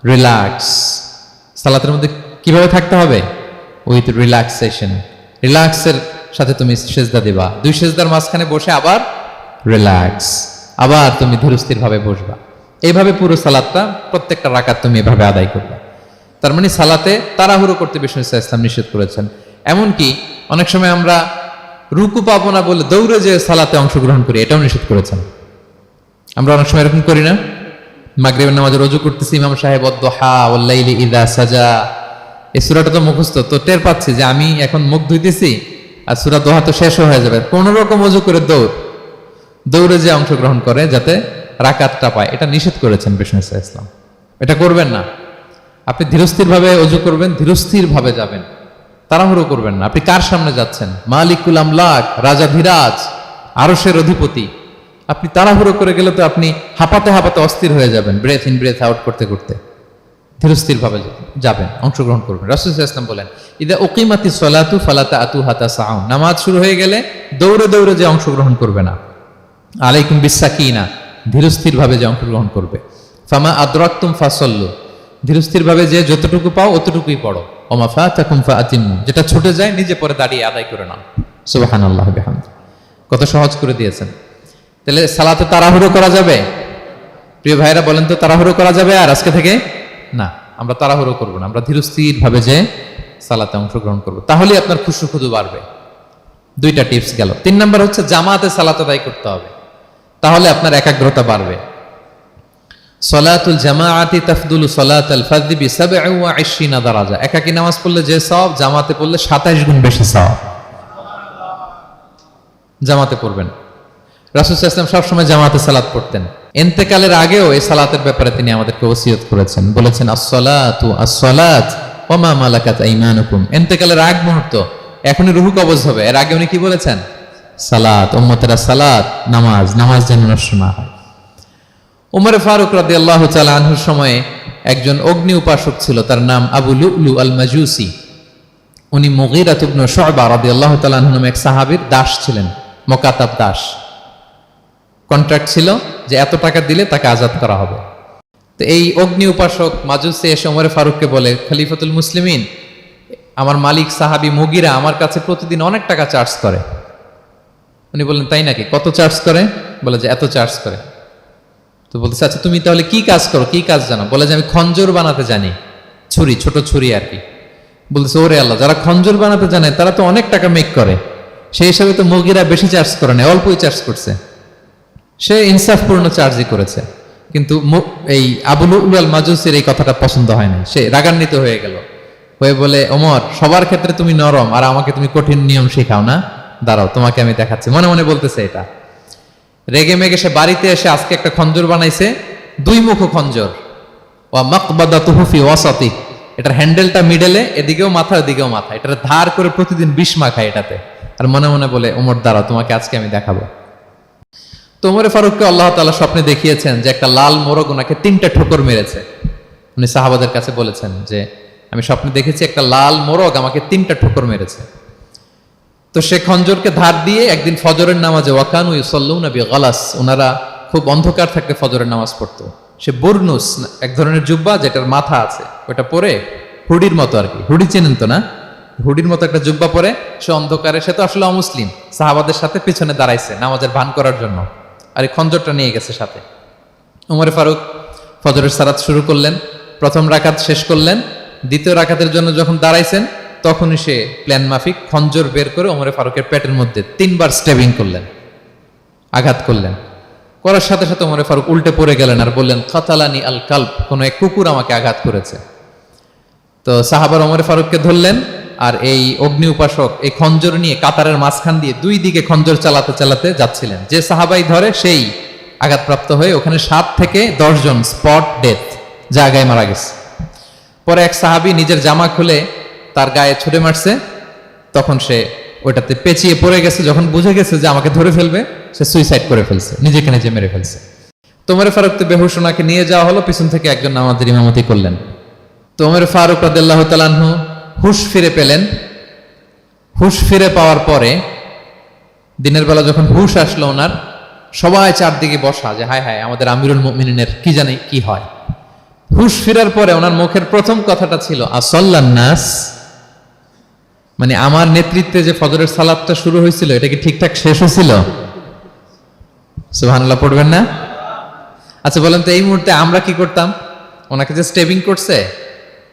রিল্যাক্স। সালাতের মধ্যে কিভাবে থাকতে হবে? উইথ রিল্যাক্সেশন, রিল্যাক্সের সাথে তুমি সিজদা দিবা। 2 সিজদার মাঝখানে বসে আবার রিল্যাক্স, আবার তুমি ধীরস্থির ভাবে বসবা। এইভাবে পুরো সালাতটা প্রত্যেকটা রাকাত তুমি এভাবে আদায় করবে। তার মানে সালাতে তাড়াহুড়ো করতে বিষ্ণু ইসলাম নিষেধ করেছেন। এমনকি অনেক সময় আমরা রুকু পাবো না বলে দৌড়ে যে সালাতে অংশগ্রহণ করি, এটাও নিষেধ করেছেন। আমরা অনেক সময় এরকম করি না? মাগরিবের নামাজে রুজু করতেছি, ইমাম সাহেব ওয়াদ-দুহা ওয়াল-লাইলি ইযা সাজা, এই সূরাটা তো মুখস্থ, তো টের পাচ্ছি যে আমি এখন মুখ ধুইতেছি আর সূরা দোহা তো শেষ হয়ে যাবে, কোন রকম ওযু করে দৌড়ে যে অংশগ্রহণ করে যাতে রাকাতটা পায়, এটা নিষেধ করেছেন বিষ্ণু ইসলাম। এটা করবেন না। আপনি ধীরস্থির ভাবে ওযু করবেন, ধীরস্থির ভাবে যাবেন, তাড়াহুড়ো করবেন না। আপনি কার সামনে যাচ্ছেন? মালিকুল আমলাক, রাজা ধীরাজ, আরশের অধিপতি। আপনি তাড়াহুড়ো করে গেলে তো আপনি হাঁপাতে হাঁপাতে অস্থির হয়ে যাবেন, ব্রেথ ইন ব্রেথ আউট করতে করতে। ধীরস্থির ভাবে যাবেন, অংশগ্রহণ করবেন। রাসূল সাল্লাল্লাহু আলাইহি ওয়াসাল্লাম বলেন ইদা উকিমাতিস সালাতু ফালা তা'তুহা তাসআউন, নামাজ শুরু হয়ে গেলে দৌড়ে দৌড়ে যে অংশগ্রহণ করবে না। আলাইকুম বিসাকিনা, ধীরস্থির ভাবে যে অংশগ্রহণ করবে। ফামা আদরাকতুম ফাসাল্লু, ধীরস্থির ভাবে যে যতটুকু পাও অতটুকুই পড়ো। ওমা ফাতাকুম ফাআতিমু, যেটা ছুটে যায় নিজে পরে দাঁড়িয়ে আদায় করে নাও। সুবহানাল্লাহি ওয়া বিহামদিহি, কত সহজ করে দিয়েছেন। তাহলে সালাতে তাড়াহুড়ো করা যাবে? প্রিয় ভাইরা বলেন তো, তাড়াহুড়ো করা যাবে আর আজকে থেকে? না, আমরা তাড়াহুড়ো করবো না, আমরা ধীরস্থির ভাবে যে সালাতে অংশগ্রহণ করবো, তাহলে আপনার খুশু খুদু বাড়বে। 2টা টিপস গেল। 3 নাম্বার হচ্ছে জামাতে সালাত আদায় করতে হবে, তাহলে আপনার একাগ্রতা বাড়বে। সলাতুল জামাআতি তাফদুলু সলাতাল ফাযি বি27 দারাজা, একাকী নামাজ পড়লে যে সওয়াব, জামাতে পড়লে 27 গুণ বেশি সওয়াব। জামাতে পড়বেন। রাসূল সাল্লাল্লাহু আলাইহি ওয়াসাল্লাম সবসময় জামাতে সালাত পড়তেন। ইন্তেকালের আগেও এই সালাতের ব্যাপারে তিনি আমাদেরকে ওসিয়ত করেছেন, বলেছেন আসসালাতু আসসালাত ওয়া মা মালাকাত আইমানুকুম। ইন্তেকালের আগ মুহূর্ত এখনই রুহু কবজ হবে। এর আগে উনি কি বলেছেন? সালাত, উম্মতেরা সালাত, নামাজ, নামাজ যেন নষ্ট না হয়। উমর ফারুক রাদিয়াল্লাহু তাআলা আনহুর সময়ে একজন অগ্নি উপাসক ছিল, তার নাম আবু লুলু আল মাজুসি। উনি মুগীরা ইবনে শুবা রাদিয়াল্লাহু তাআলা আনহু নামে এক সাহাবীর দাস ছিলেন, মুকাতাব দাস। কন্ট্রাক্ট ছিল যে এত টাকা দিলে তাকে আজাদ করা হবে। তো এই অগ্নি উপাসক মাজুসি এসে ওমর ফারুককে বলে, খলিফাতুল মুসলিমিন, আমার মালিক সাহাবী মুগীরা আমার কাছে প্রতিদিন অনেক টাকা চার্জ করে। উনি বললেন, তাই নাকি? কত চার্জ করে? বলে যে এত চার্জ করে। তো বলতেছে, আচ্ছা তুমি তাহলে কি কাজ করো, কি কাজ জানো? বলে যে আমি খঞ্জর বানাতে জানি, ছুরি, ছোট ছুরি আর কি। বলতেছে, ওরে আল্লাহ, যারা খঞ্জর বানাতে জানে তারা তো অনেক টাকা মেক করে, সেই হিসাবে তো মুগীরা বেশি চার্জ করে না, অল্পই চার্জ করছে। সে ইনসাফপূর্ণ চার্জই করেছে। কিন্তু এই আবু লুলু আল মাজুসির এই কথাটা পছন্দ হয় না, সে রাগান্বিত হয়ে গেল, হয়ে বলে, ওমর, সবার ক্ষেত্রে তুমি নরম আর আমাকে তুমি কঠিন নিয়ম শেখাও না, দাঁড়াও তোমাকে আমি দেখাচ্ছি। মনে মনে বলতেছে এটা। রেগে মেগে সে বাড়িতে এসে আজকে একটা খঞ্জর বানাইছে, দুই মুখ খঞ্জর, ওয়া মাকবাদাতুহু ফি ওয়াসাতি, এটার হ্যান্ডেলটা মিডলে, এদিকেও মাথা এদিকেও মাথা, এটার ধার করে প্রতিদিন বিষ মাখায় এটাতে। আর মনে মনে বলে, ওমর দাঁড়াও তোমাকে আজকে আমি দেখাবো। তো ওমর ফারুককে আল্লাহ তাআলা স্বপ্নে দেখিয়েছেন যে একটা লাল মোরগ ওনাকে 3টা ঠোকর মেরেছে। উনি সাহাবাদের কাছে বলেছেন যে আমি স্বপ্নে দেখেছি একটা লাল মোরগ আমাকে 3টা ঠোকর মেরেছে। তো সে খঞ্জরকে ধার দিয়ে একদিন ফজরের নামাজে, ওয়াকানু ইউসাল্লুনা বিগালাস, ওনারা খুব অন্ধকার থাকতে ফজরের নামাজ পড়তো। সে বুরনুস, এক ধরনের জুব্বা যেটার মাথা আছে, ওটা পরে হুডির মতো আর কি, হুডি চেনেন তো না, হুডির মতো একটা জুব্বা পরে সে অন্ধকারে, সে তো আসলে অমুসলিম, সাহাবাদের সাথে পিছনে দাঁড়াইছে নামাজের ভান করার জন্য, আর এই খঞ্জরটা নিয়ে গেছে সাথে। ওমর ফারুক ফজরের সালাত শুরু করলেন, প্রথম রাকাত শেষ করলেন, দ্বিতীয় রাকাতের জন্য যখন দাঁড়াইছেন তখনই সে প্ল্যান মাফিক খঞ্জর বের করে ওমর ফারুকের পেটের মধ্যে 3বার স্টেবিং করলেন, আঘাত করলেন। করার সাথে সাথে ওমর ফারুক উল্টে পড়ে গেলেন আর বললেন, কাতালানি আল কালব, কোন এক কুকুর আমাকে আঘাত করেছে। তো সাহাবার ওমর ফারুককে ধরলেন, আর এই অগ্নি উপাসক এই খঞ্জর নিয়ে কাতারের মাঝখান দিয়ে 2 দিকে খঞ্জর চালাতে চালাতে যাচ্ছিলেন। যে সাহাবাই ধরে সেই আঘাতপ্রাপ্ত হয়ে ওখানে 7 থেকে 10 জন স্পট ডেথ, জায়গায় মারা গেছে। পরে এক সাহাবী নিজের জামা খুলে তার গায়ে ছুঁড়ে মারছে, তখন সে ওইটাতে পেঁচিয়ে পড়ে গেছে। যখন বুঝে গেছে যে আমাকে ধরে ফেলবে, সে সুইসাইড করে ফেলছে, নিজেকে নিজে মেরে ফেলছে। তো ওমর ফারুক তো বেহুশ, ওনাকে নিয়ে যাওয়া হলো, পিছন থেকে একজন নামাজের ইমামতি করলেন। তো ওমর ফারুক রাদিয়াল্লাহু তাআলা আনহু হুশ ফিরে পেলেন। হুশ ফিরে পাওয়ার পরে দিনের বেলা যখন হুশ আসলো ওনার, সবাই চারদিকে বসা যে হায় হায় আমাদের আমিরুল মুমিনিনের কি জানি কি হয়। হুশ ফেরার পরে ওনার মুখের প্রথম কথাটা ছিল আসাল্লান নাস, মানে আমার নেতৃত্বে যে ফজরের সালাতটা শুরু হয়েছিল এটা কি ঠিকঠাক শেষ হয়েছিল? সুবহানাল্লাহ পড়বেন না? আচ্ছা বলেন তো, এই মুহূর্তে আমরা কি করতাম? ওনাকে যে স্টেবিং করছে,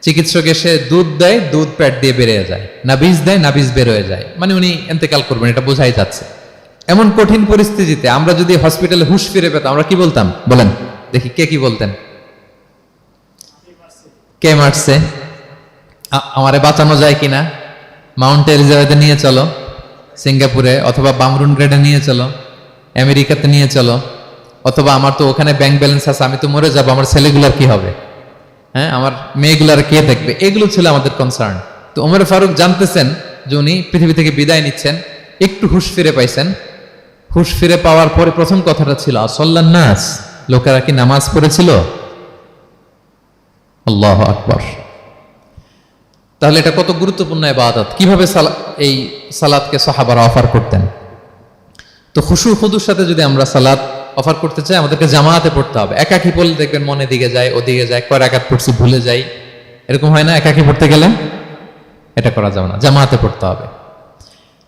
চিকিৎসক এসে দুধ দেয়, দুধ পেট দিয়ে বেরিয়ে যায়, নাবিজ দেয়, নাবিজ বের হয়ে যায়, মানে উনি ইন্তেকাল করবেন, এটা বোঝাই যাচ্ছে। এমন কঠিন পরিস্থিতিতে আমরা যদি হসপিটালে হুশ ফিরে পেতাম, আমরা কি বলতাম বলেন দেখি? কে কি বলতেন? কে মারছে, আমারে বাঁচানো যায় কিনা, মাউন্ট এলিজাবেথে নিয়ে চলো, সিঙ্গাপুরে অথবা বামরুন গ্রেডে নিয়ে চলো, আমেরিকাতে নিয়ে চলো, অথবা আমার তো ওখানে ব্যাংক ব্যালেন্স আছে, আমি তো মরে যাবো, আমার ছেলেগুলার কি হবে, হ্যাঁ আমার মেয়েগুলার কে দেখবে, এগুলো ছিল আমাদের কনসার্ন। তো ওমর ফারুক জানতেছেন যে উনি পৃথিবী থেকে বিদায় নিচ্ছেন, একটু হুশ ফিরে পাইছেন। হুশ ফিরে পাওয়ার পরে প্রথম কথাটা ছিল আসাল্লান নাস, লোকেরা কি নামাজ পড়েছিল? আল্লাহু আকবার। তাহলে এটা কত গুরুত্বপূর্ণ ইবাদত, কিভাবে এই সালাতকে সাহাবারা অফার করতেন। তো খুশু খুদুর সাথে যদি আমরা সালাত অফার করতে চাই, আমাদেরকে জামাতে পড়তে হবে। একাকি পড়লে দেখবেন মনে দিকে যায়, ওদিকে যায়, কয় রাকাত পড়ছি ভুলে যাই, এরকম হয় না? একাকি পড়তে গেলে এটা করা যাবে না, জামাতে পড়তে হবে।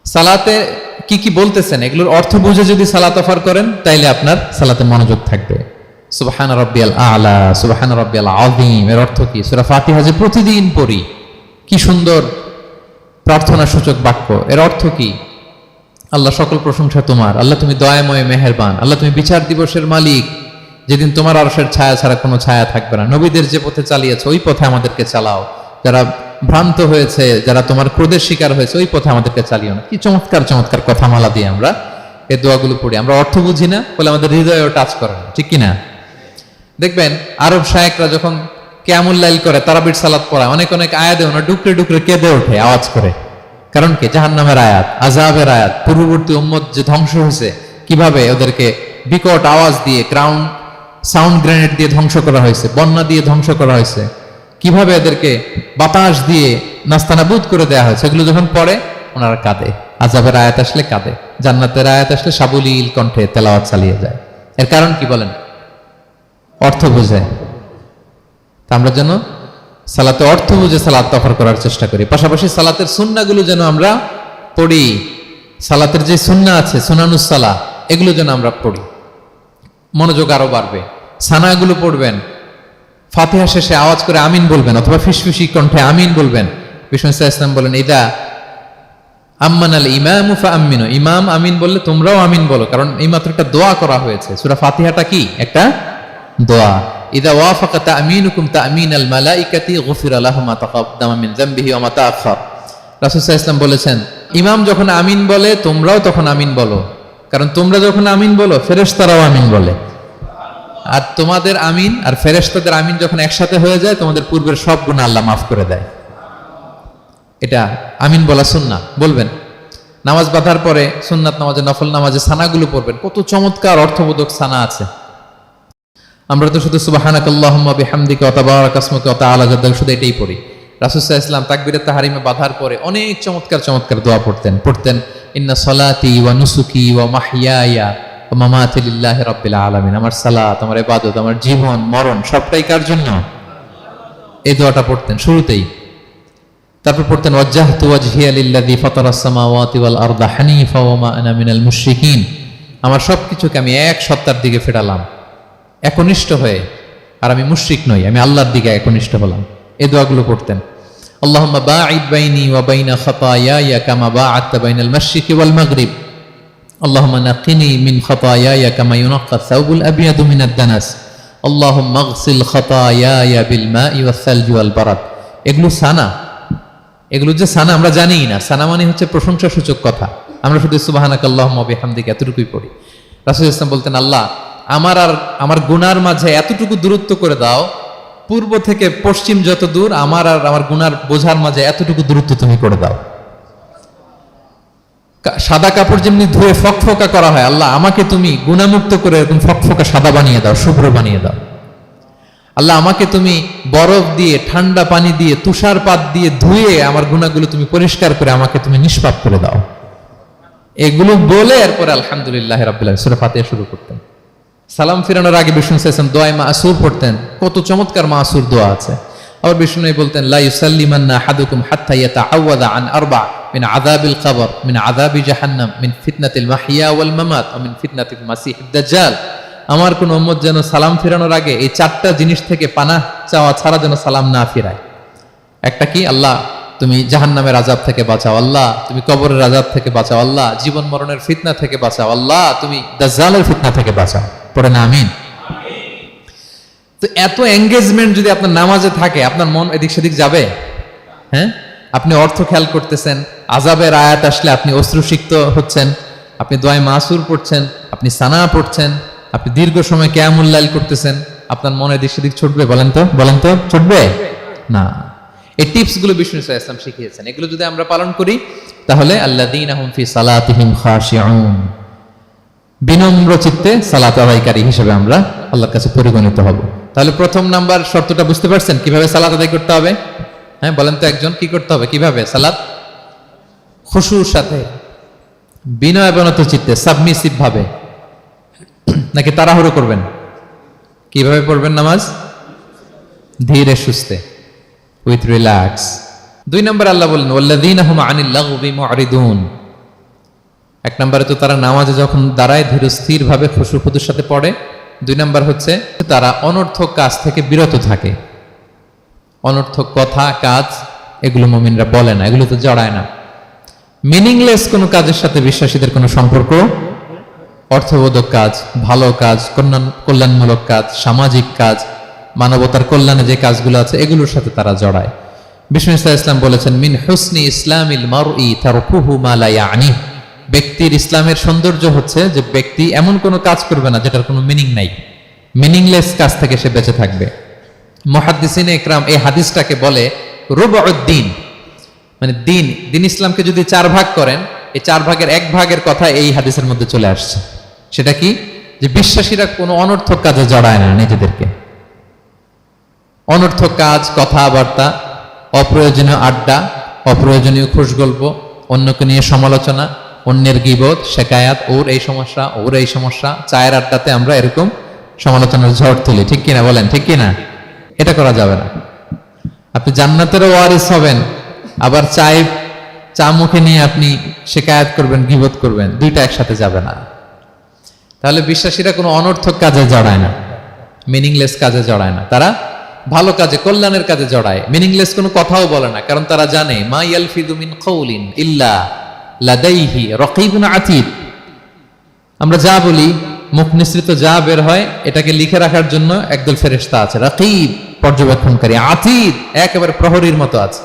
সালাতে কি কি বলতেছেন এগুলোর অর্থ বুঝে যদি সালাত অফার করেন, তাইলে আপনার সালাতে মনোযোগ থাকবে। সুবহান রাব্বিয়াল আলা, সুবহান রাব্বিয়াল আযীম, এর অর্থ কি? সূরা ফাতিহা যে প্রতিদিন পড়ি, কি সুন্দর প্রার্থনা সূচক বাক্য, এর অর্থ কি? আল্লাহ সকল প্রশংসা তোমার, আল্লাহ তুমি দয়াময় মেহেরবান, আল্লাহ তুমি বিচার দিবসের মালিক, যেদিন তোমার আরশের ছায়া ছাড়া কোনো ছায়া থাকবে না। নবীদের যে পথে চালিয়েছে ওই পথে আমাদেরকে চালাও, যারা ভ্রান্ত হয়েছে, যারা তোমার ক্রোধের শিকার হয়েছে ওই পথে আমাদেরকে চালিও না। কি চমৎকার চমৎকার কথামালা দিয়ে আমরা এই দোয়াগুলো পড়ি। আমরা অর্থ বুঝি না বলে আমাদের হৃদয়েও টাচ করে না, ঠিক কিনা? দেখবেন আরব শায়েকরা যখন কিয়ামুল লাইল করে, তারাবির সালাত পড়ায়, অনেক অনেক আয়াতে ওনারা ডুকরে ডুকরে কেঁদে ওঠে আওয়াজ করে, কারণ কি? জাহান্নামের আয়াত, আযাবের আয়াত, পূর্ববর্তী উম্মত যে ধ্বংস হয়েছে, কিভাবে ওদেরকে বিকট আওয়াজ দিয়ে, গ্রাউন্ড সাউন্ড গ্রেনেড দিয়ে ধ্বংস করা হয়েছে, বন্যা দিয়ে ধ্বংস করা হয়েছে, কিভাবে এদেরকে বাতাস দিয়ে নাস্তানাবুদ করে দেয়া হয়েছে, এগুলো যখন পড়ে ওনারা কাঁদে। আযাবের আয়াত আসলে কাঁদে, জান্নাতের আয়াত আসলে সাবলীল কণ্ঠে তেলাওয়াত চালিয়ে যায়। এর কারণ কি বলেন? অর্থ বোঝে। তা আমরা যেন সালাতে অর্থ বুঝে সালাত অফার করার চেষ্টা করি। পাশাপাশি সালাতের সুন্নাহগুলো যেন আমরা পড়ি। সালাতের যে সুন্নাহ আছে, সুনানুস সালাহ, এগুলো যেন আমরা পড়ি, মনোযোগ আরো বাড়বে। সানাগুলো পড়বেন, ফাতিহা শেষে আওয়াজ করে আমিন বলবেন, অথবা ফিসফিসি কণ্ঠে আমিন বলবেন। বিষ্ণু ইসলাম বলেন, ইদা আম্মান আল ইমামু ফাআমিনু, ইমাম আমিন বললে তোমরাও আমিন বলো, কারণ এই মাত্র একটা দোয়া করা হয়েছে। সূরা ফাতিহাটা কি? একটা দোয়া। ইদা ওয়াফাকা তা'মিনুকুম তা'মিনাল মালাইকাতি গুফিরা লাহু মা তাকাদ্দামা মিন যামবিহি ওয়া মা তাআখার। রাসূল সাল্লাল্লাহু আলাইহি ওয়াসাল্লাম বলেছেন, ইমাম যখন আমিন বলে তোমরাও তখন আমিন বলো, কারণ তোমরা যখন আমিন বলো ফেরেশতারাও আমিন বলে। আর তোমাদের আমিন আর ফেরেশতাদের আমিন যখন একসাথে হয়ে যায়, তোমাদের পূর্বের সব গুনাহ আল্লাহ মাফ করে দেয়। এটা আমিন বলা সুন্নাহ, বলবেন। নামাজ বাঁধার পরে সুন্নাত নামাজে, নফল নামাজে সানাগুলো পড়বেন। কত চমৎকার অর্থবোধক সানা আছে। আমরা তো শুধু সুবহানাকাল্লাহুম্মা বিহামদিকা ওয়া তাবারাকা ইসমুকা ওয়া তাআলা জাদ্দুকা শুধু এটাই পড়ি। রাসূল সাল্লাল্লাহু আলাইহি ওয়াসাল্লাম তাকবীরে তাহরিমে বাঁধার পরে অনেক চমৎকার চমৎকার দোয়া পড়তেন। ইন্না সলাতি ওয়া নুসুকি ওয়া মাহইয়ায়া ওয়া মামাতি লিল্লাহি রাব্বিল আলামিন। আমার সালাত, আমার ইবাদত, আমার জীবন মরণ সবটাই কার জন্য? এই দোয়াটা পড়তেন শুরুতেই। তারপর পড়তেন ওয়াজ্জাহতু ওয়াজহিয়া লিল্লাযী ফাতারাস সামাওয়াতি ওয়াল আরদা হানিফা ওয়া মা আনা মিনাল মুশরিকিন। আমার সবকিছুকে আমি এক সত্তার দিকে ফেরালাম, একনিষ্ঠ হয়ে। আর আমি মুশরিক নই, আমি আল্লাহর দিকে একনিষ্ঠ হলাম। এই দোয়াগুলো পড়তেন। আল্লাহুম্মা বাঈদ বাইনি ওয়া বাইনা খাতায়ায়া কামা বাআদতা বাইনাল মাশরিকি ওয়াল মাগরিব। আল্লাহুম্মা নাক্কিনি মিন খাতায়ায়া কামা ইউনাক্কা আস-সাওবুল আবয়াদু মিনাদ দানাস। আল্লাহুম্মা আগসিল খাতায়ায়া বিল মাই ওয়াস সালজি ওয়াল বারাদ। এগুলো সানা, এগুলো যে সানা আমরা জানিই না। সানা মানে হচ্ছে প্রশংসা সূচক কথা। আমরা শুধু সুবহানাকাল্লাহুম্মা বিহামদিকা এতটুকুই পড়ি। রাসূল ইসলাম বলতেন, আল্লাহ আমার আর আমার গুনার মাঝে এতটুকু দূরত্ব করে দাও, পূর্ব থেকে পশ্চিম যত দূর, আমার আর আমার গুনার বোঝার মাঝে এতটুকু দূরত্ব তুমি করে দাও। সাদা কাপড় যেমনি ধুয়ে ফকফকা করা হয়, আল্লাহ আমাকে তুমি গুনামুক্ত করে এরকম ফকফকা সাদা বানিয়ে দাও, শুভ্র বানিয়ে দাও। আল্লাহ আমাকে তুমি বরফ দিয়ে, ঠান্ডা পানি দিয়ে, তুষারপাত দিয়ে ধুয়ে আমার গুনাহগুলো তুমি পরিষ্কার করে আমাকে তুমি নিষ্পাপ করে দাও। এগুলো বলে এরপরে আলহামদুলিল্লাহ রাব্বিল আলামিন সূরা ফাতিহা শুরু করতেন। সালাম ফিরানোর আগে বিষ্ণু সাল্লাল্লাহু আলাইহি ওয়াসাল্লাম দোয়া মাসুর পড়তেন। কত চমৎকার মাসুর দোয়া আছে। আবার বিষ্ণু বলতেন, লা ইউসাল্লিমান্না আহাদুকুম হাত্তা ইয়াতাআওয়াযা আন আরবা মিন আযাবিল কবর, মিন আযাবি জাহান্নাম, মিন ফিতনাতিল মাহইয়া ওয়াল মামাত ওয়া মিন ফিতনাতিল মাসিহিদ দাজ্জাল। আমার কোন উম্মত যেন সালাম ফিরানোর আগে এই চারটা জিনিস থেকে পানাহ চাওয়া ছাড়া যেন সালাম না ফিরায়। একটা কি? আল্লাহ তুমি জাহান্নামের আযাব থেকে বাঁচাও, আল্লাহ তুমি কবরের আযাব থেকে বাঁচাও, আল্লাহ জীবন মরণের ফিতনা থেকে বাঁচাও, আল্লাহ তুমি দাজ্জালের ফিতনা থেকে বাঁচাও। পড়ে না আমিন? তো এত এঙ্গেজমেন্ট যদি আপনার নামাজে থাকে, আপনার মন এদিক সেদিক যাবে? হ্যাঁ, আপনি অর্থ খেয়াল করতেছেন, আযাবের আয়াত আসলে আপনি অশ্রুসিক্ত হচ্ছেন, আপনি দোয়ায়ে মাসুর পড়ছেন, আপনি সানা পড়ছেন, আপনি দীর্ঘ সময় কিয়ামুল লাইল করতেছেন, আপনার মনে এদিক সেদিক ছুটবে? বলেন তো ছুটবে না। এই টিপস গুলো বিষ্ণু সাল্লাল্লাহু আলাইহি ওয়াসাল্লাম শিখিয়েছেন। এগুলো যদি আমরা পালন করি তাহলে আল্লাযীনা হুম ফি সালাতিহিম খাশিউন, বিনম্র চিত্তে সালাত আদায়কারী হিসেবে আমরা আল্লাহর কাছে পরিগণিত হব। তাহলে প্রথম নাম্বার শর্তটা বুঝতে পারছেন কিভাবে সালাত আদায় করতে হবে? হ্যাঁ বলেন তো একজন, কি করতে হবে? কিভাবে সালাত? খুশুর সাথে, বিনয়বনত চিত্তে, সাবমিসিভ ভাবে, নাকি তাড়াহুড়ো করবেন? কিভাবে পড়বেন নামাজ? ধীরে সুস্থে, উইথ রিল্যাক্স। 2 নম্বর আল্লাহ বলেন ওয়াল্লাযীনা হুম আনিল লাগবি মুআরিদুন। 1 নম্বরে তো তারা নামাজে যখন দাঁড়ায় ধীর স্থির ভাবে খুশুর সাথে পড়ে। 2 নম্বর হচ্ছে তারা অনর্থক কাজ থেকে বিরত থাকে। অনর্থক কথা, কাজ এগুলো মুমিনরা বলে না, এগুলো তো জড়ায় না। মিনিংলেস কোনো কাজের সাথে বিশ্বাসীদের কোনো সম্পর্ক। অর্থবোধক কাজ, ভালো কাজ, কল্যাণমূলক কাজ, সামাজিক কাজ, মানবতার কল্যাণে যে কাজগুলো আছে এগুলোর সাথে তারা জড়ায়। বিষ্ণু ইসলাম বলেছেন, মিন হুসনি ইসলামিল মারই তারকুহু মা লা ইয়ানি। ব্যক্তির ইসলামের সৌন্দর্য হচ্ছে যে ব্যক্তি এমন কোনো কাজ করবে না যেটার কোনো মিনিং নাই। মিনিংলেস কাজ থেকে সে বেঁচে থাকবে। মুহাদ্দিসিনে ইকরাম এই হাদিসটাকে বলে রুবউদ্দিন। মানে দিন ইসলামকে যদি 4 ভাগ করেন, এই 4 ভাগের 1 ভাগের কথা এই হাদিসের মধ্যে চলে আসছে। সেটা কি? যে বিশ্বাসীরা কোনো অনর্থক কাজে জড়ায় না নিজেদেরকে। অনর্থক কাজ, কথাবার্তা, অপ্রয়োজনীয় আড্ডা, অপ্রয়োজনীয় খুশগল্প, অন্যকে নিয়ে সমালোচনা, অন্যের গীবত, শেকায়াত, ওর এই সমস্যা, ওর এই সমস্যা, চায়ের আড্ডাতে আমরা এরকম সমালোচনার ঝড় তুলি, ঠিক কিনা বলেন? ঠিক কিনা? এটা করা যাবে না। আপনি জান্নাতেরও ওয়ারিস হবেন, আবার চা মুখে নিয়ে আপনি শেকায়াত করবেন, গীবত করবেন, দুইটা একসাথে যাবে না। তাহলে বিশ্বাসীরা কোনো অনর্থক কাজে জড়ায় না, মিনিংলেস কাজে জড়ায় না। তারা ভালো কাজে, কল্যাণের কাজে জড়ায়। মিনিংলেস কোনো কথাও বলে না, কারণ তারা জানে মা ইয়ালফিযু মিন কাউলিন ইল্লা লাদাইহি রাকীবুন আতীদ। আমরা যা বলি, মুখ নিঃসৃত যা বের হয়, এটাকে লিখে রাখার জন্য একদল ফেরেশতা আছে, রাকীব পর্যবেক্ষণকারী, আতীদ একেবারে প্রহরীর মতো আছে।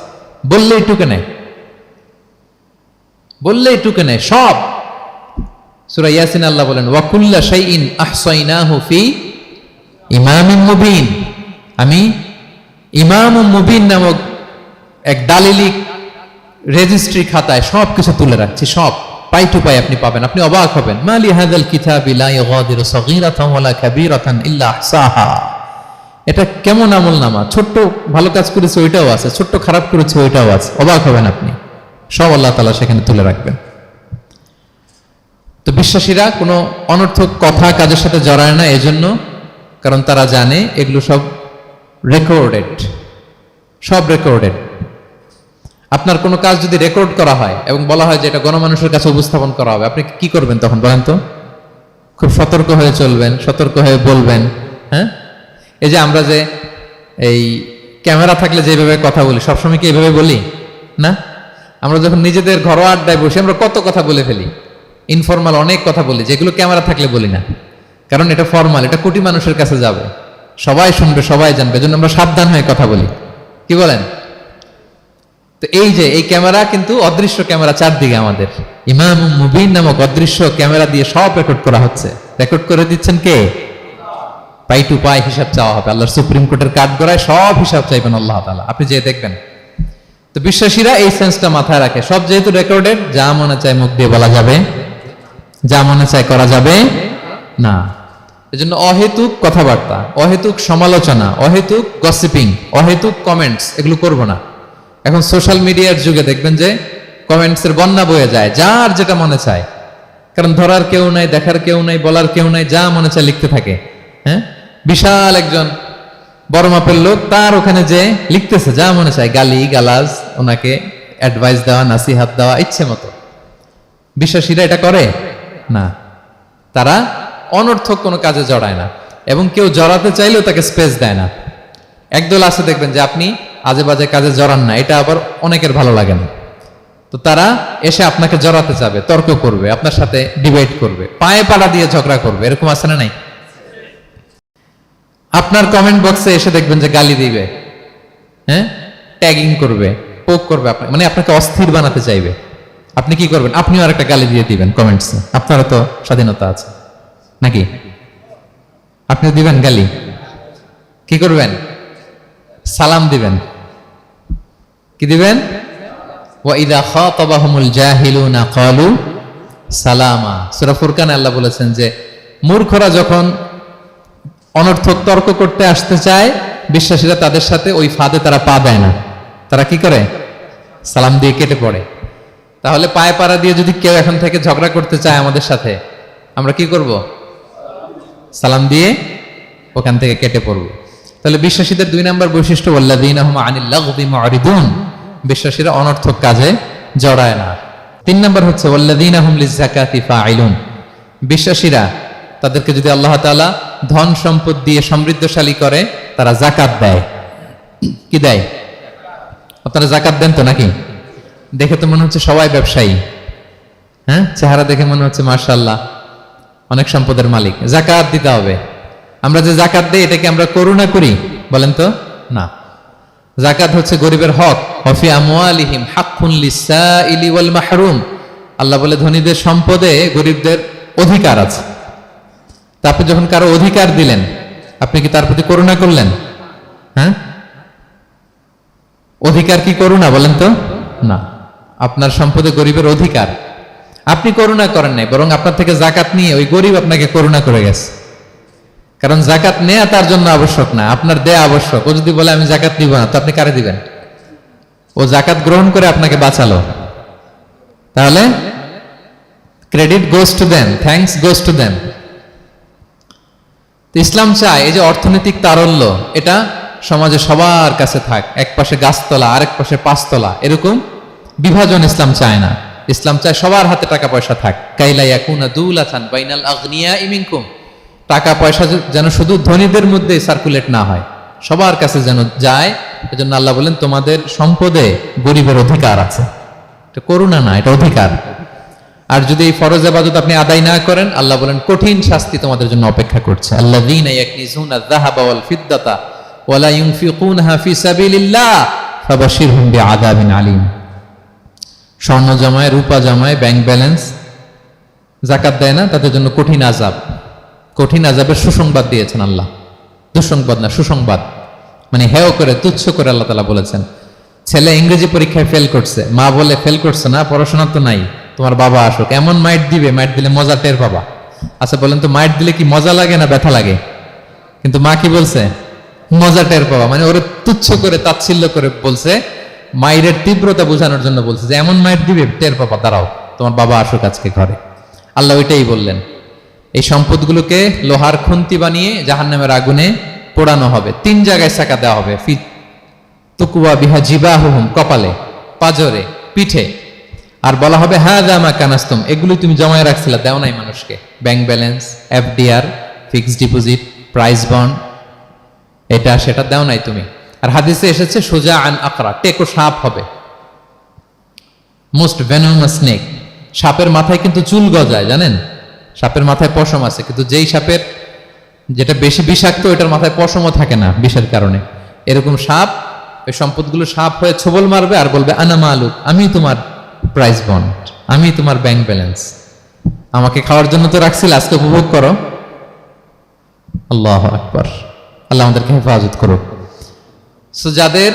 বললেই টুকে নেয়, বললেই টুকে নেয় সব। সূরা ইয়াসিন আল্লাহ বলেন ওয়া কুল্লা শাইইন আহসাইনাহু ফি ইমামিন মুবিন। আমি ইমামুম মুবিন নামক এক দালিলিক রেজিস্ট্রি খাতায় সব কিছু তুলে রাখছি, সব পাই টু পাই আপনি পাবেন। আপনি অবাক হবেন, মালি হাযাল কিতাবি লা ইউগাদিরু সাগীরাতান ওয়ালা কাবীরাতান ইল্লা আহসাহা। এটা কেমন আমলনামা, ছোট্ট ভালো কাজ করেছে ওইটাও আছে, ছোট্ট খারাপ করেছে ওইটাও আছে। অবাক হবেন আপনি, সব আল্লাহ তাআলা সেখানে তুলে রাখবেন। তো বিশ্বাসীরা কোনো অনর্থক কথা কাজের সাথে জড়ায় না, এজন্য কারণ তারা জানে এগুলো সব রেকর্ডেড, সব রেকর্ডেড। আপনার কোনো কাজ যদি রেকর্ড করা হয় এবং বলা হয় যে এটা গণমানুষের কাছে উপস্থাপন করা হবে, আপনি কি করবেন তখন বলেন তো? খুব সতর্ক হয়ে চলবেন, সতর্ক হয়ে বলবেন। হ্যাঁ, এই যে আমরা যে এই ক্যামেরা থাকলে যেভাবে কথা বলি, সবসময় কি এইভাবে বলি না? আমরা যখন নিজেদের ঘরোয়া আড্ডায় বসে আমরা কত কথা বলে ফেলি, ইনফরমাল অনেক কথা বলি, যেগুলো ক্যামেরা থাকলে বলি না, কারণ এটা ফরমাল, এটা কোটি মানুষের কাছে যাবে, সবাই শুনবে, সবাই জানবে, এজন্য আমরা সাবধান হয়ে কথা বলি। কি বলেন? তো এই যে এই ক্যামেরা কিন্তু অদৃশ্য ক্যামেরা চারদিকে আমাদের, ইমামুম মুবিন নামক অদৃশ্য ক্যামেরা দিয়ে সব রেকর্ড করা হচ্ছে। রেকর্ড করে দিচ্ছেন কে? পাই টু পাই হিসাব চাওয়া হবে। আল্লাহর সুপ্রিম কোর্টের কাঠগড়ায় সব হিসাব চাইবেন আল্লাহ তাআলা, আপনি যে দেখবেন। তো বিশ্বাসীরা এই সেন্সটা মাথায় রাখে, সব যেহেতু রেকর্ডেড, যা মনে চায় মুখ দিয়ে বলা যাবে, যা মনে চায় করা যাবে না। এজন্য অহেতুক কথাবার্তা, অহেতুক সমালোচনা, অহেতুক গসিপিং, অহেতুক কমেন্টস এগুলো করব না। এখন সোশ্যাল মিডিয়ার যুগে দেখবেন যে কমেন্টসের বন্যা বয়ে যায়, যার যেটা মনে চায়, কারণ ধরার কেউ নাই, দেখার কেউ নাই, বলার কেউ নাই, যা মনে চায় লিখতে থাকে। হ্যাঁ, বিশাল একজন বড় মাপের লোক, তার ওখানে যে লিখতেছে যা মনে চায়, গালি গালাজ, ওনাকে অ্যাডভাইস দেওয়া, নাসিহাত দেওয়া ইচ্ছে মতো। বিশ্বাসীরা এটা করে না, তারা অনর্থক কোনো কাজে জড়ায় না, এবং কেউ জড়াতে চাইলেও তাকে স্পেস দেয় না। একদল আছে দেখবেন যে আপনি আজে বাজে কাজে জড়ান না, এটা আবার অনেকের ভালো লাগে না। তো তারা এসে আপনাকে জড়াতে চাবে, তর্ক করবে, আপনার সাথে ডিবেট করবে, পায়ে পাড়া দিয়ে ঝগড়া করবে, এরকম আছে না নাই? আপনার কমেন্ট বক্সে এসে দেখবেন যে গালি দিবে, হ্যাঁ, ট্যাগিং করবে, পোক করবে, মানে আপনাকে অস্থির বানাতে চাইবে। আপনি কি করবেন? আপনিও আরেকটা গালি দিয়ে দিবেন কমেন্টসে, আপনারও তো স্বাধীনতা আছে নাকি? আপনিও দিবেন গালি, কি করবেন? সালাম দিবেন। কি দিবেন? ওয়া ইযা খাতাবাহুমুল জাহিলুনা ক্বালু সালামা। সূরা ফুরকানে আল্লাহ বলেছেন যে মূর্খরা যখন অনর্থক তর্ক করতে আসতে চায়, বিশ্বাসীরা তাদের সাথে ওই ফাঁদে তারা পা দেয় না, তারা কি করে? সালাম দিয়ে কেটে পড়ে। তাহলে পায়ে পাড়া দিয়ে যদি কেউ এখন থেকে ঝগড়া করতে চায় আমাদের সাথে, আমরা কি করব? সালাম দিয়ে ওখান থেকে কেটে পড়ব। তাহলে বিশ্বাসীদের 2 নম্বর বৈশিষ্ট্য, ওয়াল্লাযীনা হুম আনিল লাগবি মুরিদুন, বিশ্বাসীরা অনর্থক কাজে জড়ায় না। 3 নম্বর হচ্ছে ওয়াল্লাযীনা হুম লিযাকাতি ফাইলুন, বিশ্বাসীরা তাদেরকে যদি আল্লাহ তাআলা ধন সম্পদ দিয়ে সমৃদ্ধশালী করে, তারা যাকাত দেয়। কি দেয়? আপনারা যাকাত দেন তো নাকি? দেখে তো মনে হচ্ছে সবাই ব্যবসায়ী, হ্যাঁ, চেহারা দেখে মনে হচ্ছে মাশাআল্লাহ অনেক সম্পদের মালিক। যাকাত দিতে হবে। আমরা যে যাকাত দেই, এটাকে আমরা করুণা করি? বলেন তো না। যাকাত হচ্ছে গরিবের হক। ওয়াফি আমওয়ালিহিম হাক্কুন লিসাইলি ওয়াল মাহরুম, আল্লাহ বলে ধনীদের সম্পদে গরিবদের অধিকার আছে। তা আপনি যখন কারো অধিকার দিলেন, আপনি কি তার প্রতি করুণা করলেন? হ্যাঁ, অধিকার কি করুণা? বলেন তো না, আপনার সম্পদে গরিবের অধিকার। আপনি করুণা করেন নাই, বরং আপনার থেকে জাকাত নিয়ে ওই গরিব আপনাকে করুণা করে গেছে। কারণ জাকাত নেয়া তার জন্য আবশ্যক না, আপনার দেয়া আবশ্যক। ও যদি বলে আমি জাকাত নিব না, তো আপনি কারে দিবেন? ও জাকাত গ্রহণ করে আপনাকে বাঁচালো। তাহলে credit goes to them, thanks goes to them. Islam চায় এই যে অর্থনৈতিক তারল্য, এটা সমাজে সবার কাছে থাক। এক পাশে গাছতলা, আরেক পাশে পাঁচতলা, এরকম বিভাজন ইসলাম চায় না। ইসলাম চায় সবার হাতে টাকা পয়সা থাক। কাইলা ইয়াকুনা দুলাতান বাইনাল আগনিয়াই মিনকুম, টাকা পয়সা যেন শুধু ধনীদের মধ্যে সার্কুলেট না হয়, সবার কাছে যেন যায়। এজন্য আল্লাহ বলেন তোমাদের সম্পদে গরিবের অধিকার আছে। এটা করুণা না, এটা অধিকার। আর যদি এই ফরজ ইবাদত আপনি আদায় না করেন, আল্লাহ বলেন কঠিন শাস্তি তোমাদের জন্য অপেক্ষা করছে। আল্লাযীনা ইয়াকনিজুনা আয-যাহাবা ওয়াল ফিদ্দাতা ওয়া লা ইউনফিকুনহা ফি সাবিলিল্লাহ ফাবাশশিরহুম বিআযাবিন আলীম। স্বর্ণ জমায়, রূপা জমায়, ব্যাংক ব্যালেন্স, যাকাত দেয় না, তাদের জন্য কঠিন আযাব, কঠিন আযাবের সুসংবাদ দিয়েছেন আল্লাহ। দুঃসংবাদ না, সুসংবাদ। মানে হেয় করে, তুচ্ছ করে আল্লাহ তাআলা বলেছেন। ছেলে ইংরেজি পরীক্ষায় ফেল করছে, মা বলে ফেল করছে না, পড়াশোনা তো নাই, তোমার বাবা আসুক, এমন মাইট দিবে, মাইট দিলে মজা টের পাবা। আচ্ছা বলেন তো, মাইট দিলে কি মজা লাগে না ব্যথা লাগে? কিন্তু মা কি বলছে? মজা টের পাবা। মানে ওরে তুচ্ছ করে, তাচ্ছিল্য করে বলছে, মায়ের তীব্রতা বোঝানোর জন্য বলছে যে এমন মাইট দিবে, টের পাবা, দাঁড়াও, তোমার বাবা আসুক আজকে ঘরে। আল্লাহ ওইটাই বললেন। এই সম্পদগুলোকে লোহার খুন্তি বানিয়ে জাহান্নামের আগুনে পোড়ানো হবে। 3 জায়গায় সাকা দেওয়া হবে। তুকুয়া বিহা জিবাহুহুম, কপালে, পাজরে, পিঠে। আর বলা হবে হাযা মা কানাস্তুম, এগুলো তুমি জমায় রাখছিলা, দাও নাই মানুষকে। Bank balance, FDR, fixed deposit, price bond, এটা সেটা দাও নাই তুমি। আর হাদিসে এসেছে সুজা আন আকরা, টেকো সাপ হবে, মোস্ট ভেনোমাস স্নেক। সাপের মাথায় কিন্তু চুল গজায়, জানেন? সাপের মাথায় পশম আছে, কিন্তু যেই সাপের যেটা বেশি বিষাক্ত, ওইটার মাথায় পশমও থাকে না বিষের কারণে। এরকম সাপ ওই সম্পদগুলো সাপ হয়ে ছোবল মারবে আর বলবে আনা মালুক, আমি তোমার প্রাইস বন্ড, আমি তোমার ব্যাংক ব্যালেন্স, আমাকে খাওয়ার জন্য তো রাখছিল, আজকে উপভোগ করো। আল্লাহু আকবার। আল্লাহ আমাদেরকে হেফাজত করুক। সো যাদের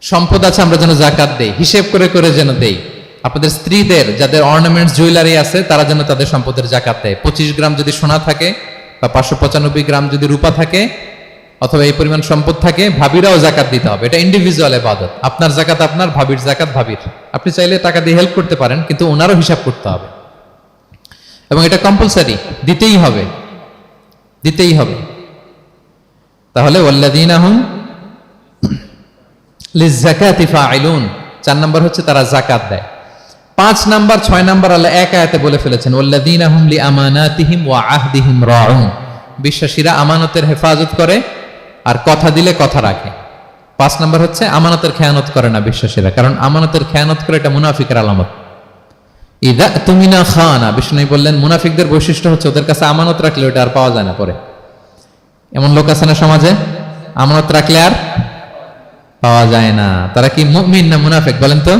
সম্পদ আছে আমরা যেন যাকাত দেই, হিসেব করে করে যেন দেই। আপনাদের স্ত্রীদের যাদের অর্নামেন্টস, জুয়েলারি আছে, তারা যেন তাদের সম্পদের যাকাত দেয়। 25 গ্রাম যদি সোনা থাকে বা 595 গ্রাম যদি রূপা থাকে, অথবা এই পরিমাণ সম্পদ থাকে, ভাবিরাও যাকাত দিতে হবে। এটা ইন্ডিভিজুয়াল ইবাদত। আপনার যাকাত আপনার, ভাবির যাকাত ভাবির। আপনি চাইলে টাকা দিয়ে হেল্প করতে পারেন, কিন্তু ওনারও হিসাব করতে হবে এবং এটা কম্পালসারি, দিতেই হবে, দিতেই হবে। তাহলে ওয়াল্লাযীনা হুম লিয-যাকাতি ফাঈলুন, 4 নাম্বার হচ্ছে তারা যাকাত দেয়। 5 নাম্বার 6 নাম্বার আল্লাহ এক আয়াতে বলে ফেলেছেন, ওয়াল্লাযীনা হুম লিআমানাতিহিম ওয়া আহদিহিম রাউন, বিশ্বাসীরা আমানতের হেফাজত করে আর কথা দিলে কথা রাখে। 5 নাম্বার হচ্ছে আমানতের খেয়ানত করে না বিশ্বাসীরা, কারণ আমানতের খেয়ানত করে এটা মুনাফিকের আলামত। ইযা তুমিনা খানা, বিষ্ণু বললেন মুনাফিকদের বৈশিষ্ট্য হচ্ছে ওদের কাছে আমানত রাখলে ওটা আর পাওয়া যায় না পরে। এমন লোক আছে না সমাজে, আমানত রাখলে আর পাওয়া যায় না। তারা কি মুমিন না মুনাফিক বলেন তো?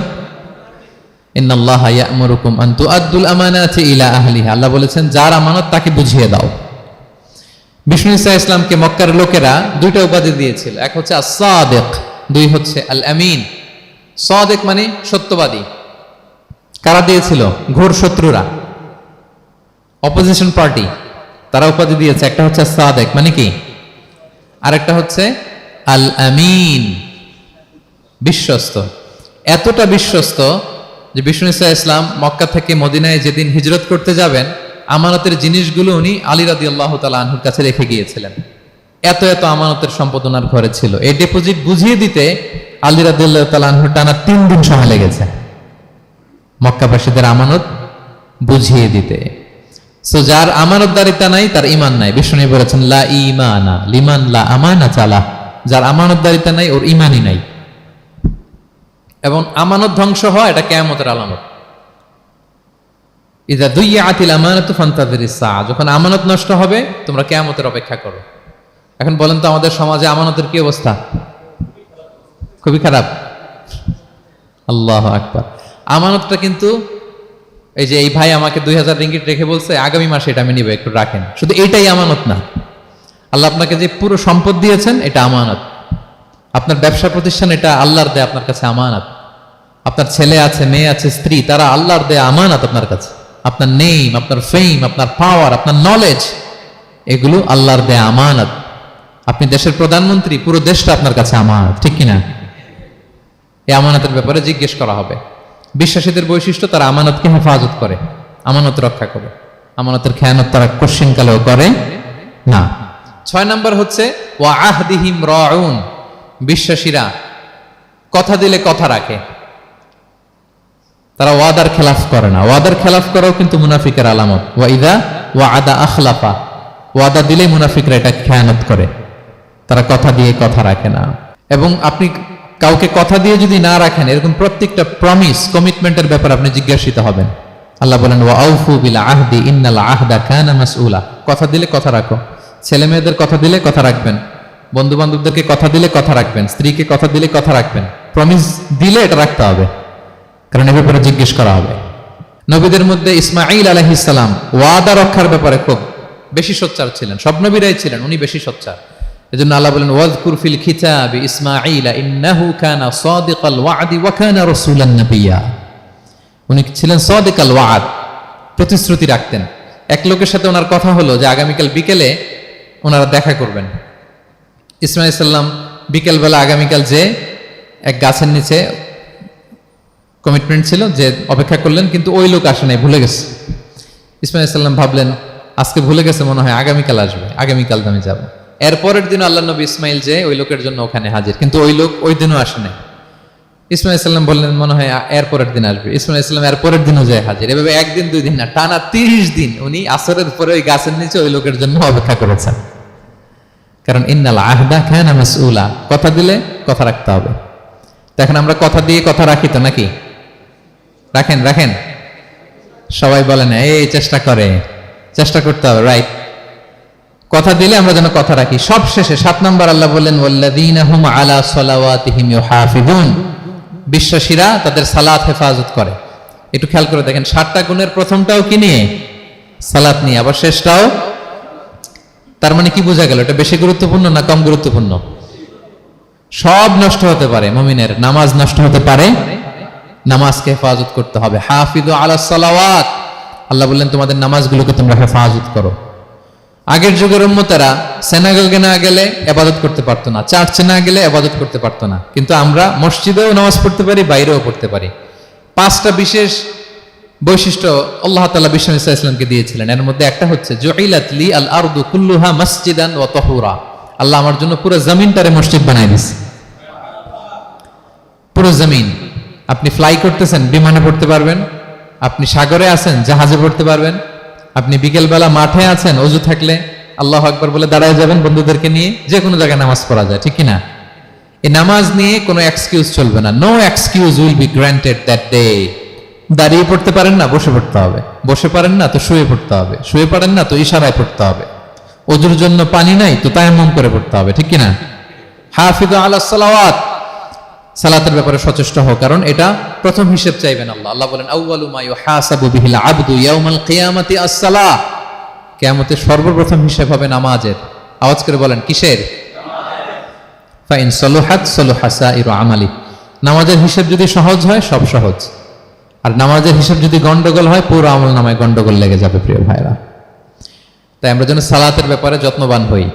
ইন্নাল্লাহা ইয়া'মুরুকুম আন তুআদ্দুল আমানাতি ইলা আহলিহা, আল্লাহ বলেছেন যার আমানত তাকে বুঝিয়ে দাও। বিষ্ণু ঈসা ইসলামকে মক্কার লোকেরা 2টা উপাধি দিয়েছিল, এক হচ্ছে আস-সাদিক, 2 হচ্ছে আল-আমিন। সাদিক মানে সত্যবাদী। কারা দিয়েছিল? ঘোর শত্রুরা, অপোজিশন পার্টি, তারা উপাধি দিয়েছে। একটা হচ্ছে সাদিক মানে কি, আরেকটা হচ্ছে আল-আমিন, বিশ্বস্ত। এতটা বিশ্বস্ত যে বিষ্ণু ঈসা ইসলাম মক্কা থেকে মদিনায় যেদিন হিজরত করতে যাবেন, আমানতের জিনিসগুলো উনি আলী রাদিয়াল্লাহু তাআলা আনহুর কাছে রেখে গিয়েছিলেন। এত এত আমানতের সম্পদ ওনার ঘরে ছিল। এই ডিপোজিট বুঝিয়ে দিতে আলী রাদিয়াল্লাহু তাআলা আনহুর টানা 3 দিন সময় লেগেছে, মক্কাবাসীদের আমানত বুঝিয়ে দিতে। সো যার আমানতদারিতা নাই তার ঈমান নাই। বিষ্ণু বলেছেন লা ঈমানা লিমান লা আমানাতা লাহ, যার আমানতদারিতা নাই ওর ঈমানই নাই। এবং আমানত ধ্বংস হয় এটা কিয়ামতের আলামত। ইযা দুইয়াতিল আমানাতু ফান্তাযিরিস সাআ, যখন আমানত নষ্ট হবে তোমরা কিয়ামতের অপেক্ষা করো। এখন বলেন তো আমাদের সমাজে আমানতের কি অবস্থা? খুবই খারাপ। আল্লাহু আকবার। আমানতটা কিন্তু এই যে এই ভাই আমাকে 2000 রিঙ্গিট রেখে বলছে আগামী মাসে এটা আমি নিব, একটু রাখেন, শুধু এটাই আমানত না। আল্লাহ আপনাকে যে পুরো সম্পদ দিয়েছেন এটা আমানত। আপনার ব্যবসা প্রতিষ্ঠান এটা আল্লাহর দেয়া আপনার কাছে আমানত। আপনার ছেলে আছে, মেয়ে আছে, স্ত্রী, তারা আল্লাহর দেয়া আমানত আপনার কাছে। আপনার নেম, আপনার ফেম, আপনার পাওয়ার, আপনার নলেজ, এগুলো আল্লাহর দেয়া আমানত। আপনি দেশের প্রধানমন্ত্রী, পুরো দেশটা আপনার কাছে আমানত, ঠিক কিনা? এই আমানতের ব্যাপারে জিজ্ঞেস করা হবে। বিশ্বাসীদের বৈশিষ্ট্য, তারা আমানতকে হেফাজত করে, আমানত রক্ষা করে, আমানতের খেয়ানত তারা কোশ্চিন কালেও করে না। 6 নম্বর হচ্ছে ওয়া আহদিহিম রাউন, বিশ্বাসীরা কথা দিলে কথা রাখে, তারা ওয়াদার খেলাফ করে না। ওয়াদার খেলাফ করাও কিন্তু মুনাফিকের আলামত। ওয়া ইযা ওয়াআদা আখলাফা, ওয়াদা দিলে মুনাফিকরা এটা খেয়ানত করে, তারা কথা দিয়ে কথা রাখে না। এবং আপনি কাউকে কথা দিয়ে যদি না রাখেন, এরকম প্রত্যেকটা প্রমিস, কমিটমেন্টের ব্যাপারে আপনি জিজ্ঞাসিত হবেন। আল্লাহ বলেন ওয়া আউফু বিল আহদি ইন্নাল আহদা কানা মাসউলা, কথা দিলে কথা রাখো। ছেলে মেয়েদের কথা দিলে কথা রাখবেন, বন্ধু বান্ধবদেরকে কথা দিলে কথা রাখবেন, স্ত্রীকে কথা দিলে কথা রাখবেন। প্রমিস দিলে এটা রাখতে হবে, কারণ এ ব্যাপারে জিজ্ঞেস করা হবে। নবীদের মধ্যে ইসমাঈল আলাইহিস সালাম ওয়াদা রক্ষার ব্যাপারে খুব বেশি সোচ্চার ছিলেন। সব নবীরাই ছিলেন, উনি বেশি সোচ্চার। এজন্য আল্লাহ বলেন ওয়াজকুর ফিল কিতাবি ইসমাঈল ইন্নাহু কানা সাদিকাল ওয়াদি ওয়া কানা রাসূলান নাবিয়্যা। উনি ছিলেন সাদিকাল ওয়াদ, প্রতিশ্রুতি রাখতেন। এক লোকের সাথে ওনার কথা হলো যে আগামীকাল বিকেলে ওনারা দেখা করবেন। ইসমাঈল সাল্লাম বিকেলবেলা আগামীকাল যে এক গাছের নিচে কমিটমেন্ট ছিল, যে অপেক্ষা করলেন, কিন্তু ওই লোক আসে নাই, ভুলে গেছে। ইসমাঈল সাল্লাম ভাবলেন আজকে ভুলে গেছে, মনে হয় আগামীকাল আসবে, আগামীকাল আমি যাব। এরপরের দিন আল্লাহ নবী ইসমাইল যে ওই লোকের জন্য ওখানে হাজির, কিন্তু ওই লোক ওই দিনও আসে নাই। ইসমাইল সাল্লাম বললেন মনে হয় এরপরের দিন আসবে। ইসমাইল সাল্লাম এরপরের দিনও যায় হাজির। এভাবে একদিন দুই দিন না, টানা 30 দিন উনি আসরের পরে ওই গাছের নিচে ওই লোকের জন্য অপেক্ষা করেছেন। কারণ ইন্নাল আহদা কানা মাসউলা, কথা দিলে কথা রাখতে হবে। তো এখন আমরা কথা দিয়ে কথা রাখি তো নাকি? রাখেন রাখেন, সবাই বলেন এই চেষ্টা করতে হবে, রাইট? কথা দিলে আমরা যেন কথা রাখি। সব শেষে 7 নম্বর আল্লাহ বললেন ওয়াল্লাযীনা হুম আলা সালাওয়াতিহিম ইউহাফিজুন, বিশ্বাসীরা তাদের সালাত হেফাজত করে। একটু খেয়াল করে দেখেন, 7টা গুণের প্রথমটাও কি নিয়ে? সালাত নিয়ে, আবার শেষটাও। তার মানে কি বোঝা গেল? এটা বেশি গুরুত্বপূর্ণ না কম গুরুত্বপূর্ণ? সব নষ্ট হতে পারে, মুমিনের নামাজ নষ্ট হতে পারে, নামাজকে হেফাজত করতে হবে। হাফিজু আলা সালাওয়াত, আল্লাহ বললেন তোমাদের নামাজগুলোকে তোমরা হেফাজত করো। আগের যুগের উম্মতেরা সিনাগোগে না গেলে ইবাদত করতে পারতো না, চার্চে না গেলে ইবাদত করতে পারতো না, কিন্তু আমরা মসজিদেও নামাজ পড়তে পারি, বাইরেও পড়তে পারি। 5টা বিশেষ বৈশিষ্ট্য আল্লাহ তাআলা বিশ্বনবী সাল্লাল্লাহু আলাইহি ওয়াসাল্লামকে দিয়েছিলেন। এর মধ্যে একটা হচ্ছে জুইলাত লি আল আরদু কুল্লুহা মসজিদান ওয়া তাহুরা, আল্লাহ আমার জন্য পুরো জমিনটারে মসজিদ বানায় দিয়েছে। পুরো জমিন, আপনি ফ্লাই করতেছেন, বিমানে পড়তে পারবেন, আপনি সাগরে আছেন, জাহাজে পড়তে পারবেন, আপনি বিকেলবেলা মাঠে আছেন, ওযু থাকলে আল্লাহু আকবার বলে দাঁড়ায় যাবেন, বন্ধুদেরকে নিয়ে যে কোনো জায়গায় নামাজ পড়া যায়, ঠিক কিনা? এই নামাজ নিয়ে কোনো এক্সকিউজ চলবে না। No excuse will be granted that day. দাঁড়িয়ে পড়তে পারেন না, বসে পড়তে হবে। বসে পারেন না তো শুয়ে পড়তে হবে। শুয়ে পারেন না তো ইশারায় পড়তে হবে। ওযুর জন্য পানি নাই তো তায়াম্মুম করে পড়তে হবে, ঠিক কিনা? হাফিজু আলাস সালাওয়াত, সালাতের ব্যাপারে সচেষ্ট হও, কারণ এটা প্রথম হিসেব চাইবেন আল্লাহ। আল্লাহ বলেন আউয়ালু মা ইউহাসাবু বিহিল আবদু ইয়াউমাল কিয়ামাতি আস-সালাহ, কিয়ামতের সর্বপ্রথম হিসেব হবে নামাজের। আওয়াজ করে বলেন কিসের? ফা ইন সালুহাত সালুহা সাইরু আমালি, নামাজের হিসেব যদি সহজ হয় সব সহজ, আর নামাজের হিসেব যদি গন্ডগোল হয় পুরো আমল নামায় গন্ডগোল লেগে যাবে। প্রিয় ভাইরা, তাই আমরা যেন সালাতের ব্যাপারে যত্নবান হই,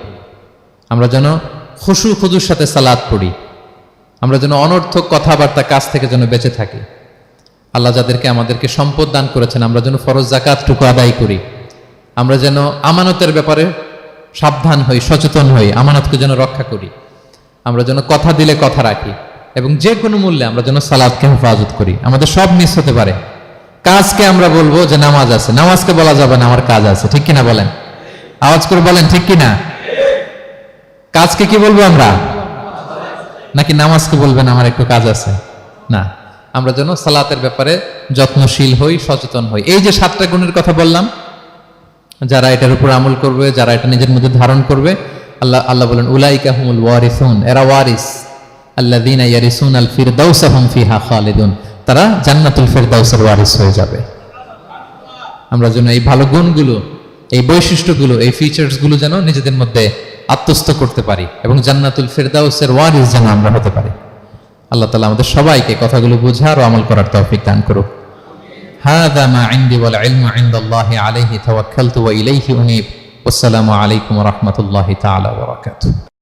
আমরা যেন খুশু খুজুর সাথে সালাত পড়ি, আমরা যেন অনর্থক কথাবার্তা কাজ থেকে যেন বেঁচে থাকি। আল্লাহ যাদেরকে আমাদেরকে সম্পদ দান করেছেন, আমরা যেন ফরজ যাকাতটুকু আদায় করি, আমরা যেন আমানতের ব্যাপারে সাবধান হই, সচেতন হই, আমানতকে যেন রক্ষা করি, আমরা যেন কথা দিলে কথা রাখি, এবং যে কোনো মূল্যে আমরা যেন সালাতকে হেফাজত করি। আমাদের সব মিস হতে পারে। কাজকে আমরা বলবো যে নামাজ আছে, নামাজকে বলা যাবে না আমার কাজ আছে, ঠিক কিনা বলেন? আওয়াজ করে বলেন ঠিক কিনা? কাজকে কি বলবো আমরা? নাকি নামাজকে বলবেন আমার একটু কাজ আছে? না, আমরা যেন সালাতের ব্যাপারে যত্নশীল হই, সচেতন হই। এই যে 7টা গুণের কথা বললাম, যারা এটার উপর আমল করবে, যারা এটা নিজের মধ্যে ধারণ করবে, আল্লাহ বলেন উলাইকা হুমুল ওয়ারিসুন, এরা ওয়ারিস, আল্লাযীনা ইয়ারিসুনাল ফিরদাউসা হুম ফিহা খালিদুন, তারা জান্নাতুল ফিরদাউসের ওয়ারিস হয়ে যাবে। আমরা যেন এই ভালো গুণগুলো, এই বৈশিষ্ট্যগুলো, এই ফিচার্সগুলো যেন নিজেদের মধ্যে আত্মস্থ করতে পারি এবং জান্নাতুল ফিরদাউসের ওয়ারিস যেন আমরা হতে পারি। আল্লাহ তাআলা আমাদের সবাইকে কথাগুলো বোঝার ও আমল করার তৌফিক দান করুক। হাযা মা ইনদি ওয়াল ইলমু ইনদাল্লাহি আলাইহি তাওয়াক্কালতু ওয়া ইলাইহি উনীব। আসসালামু আলাইকুম ওয়া রাহমাতুল্লাহি তাআলা ওয়া বারাকাতুহু।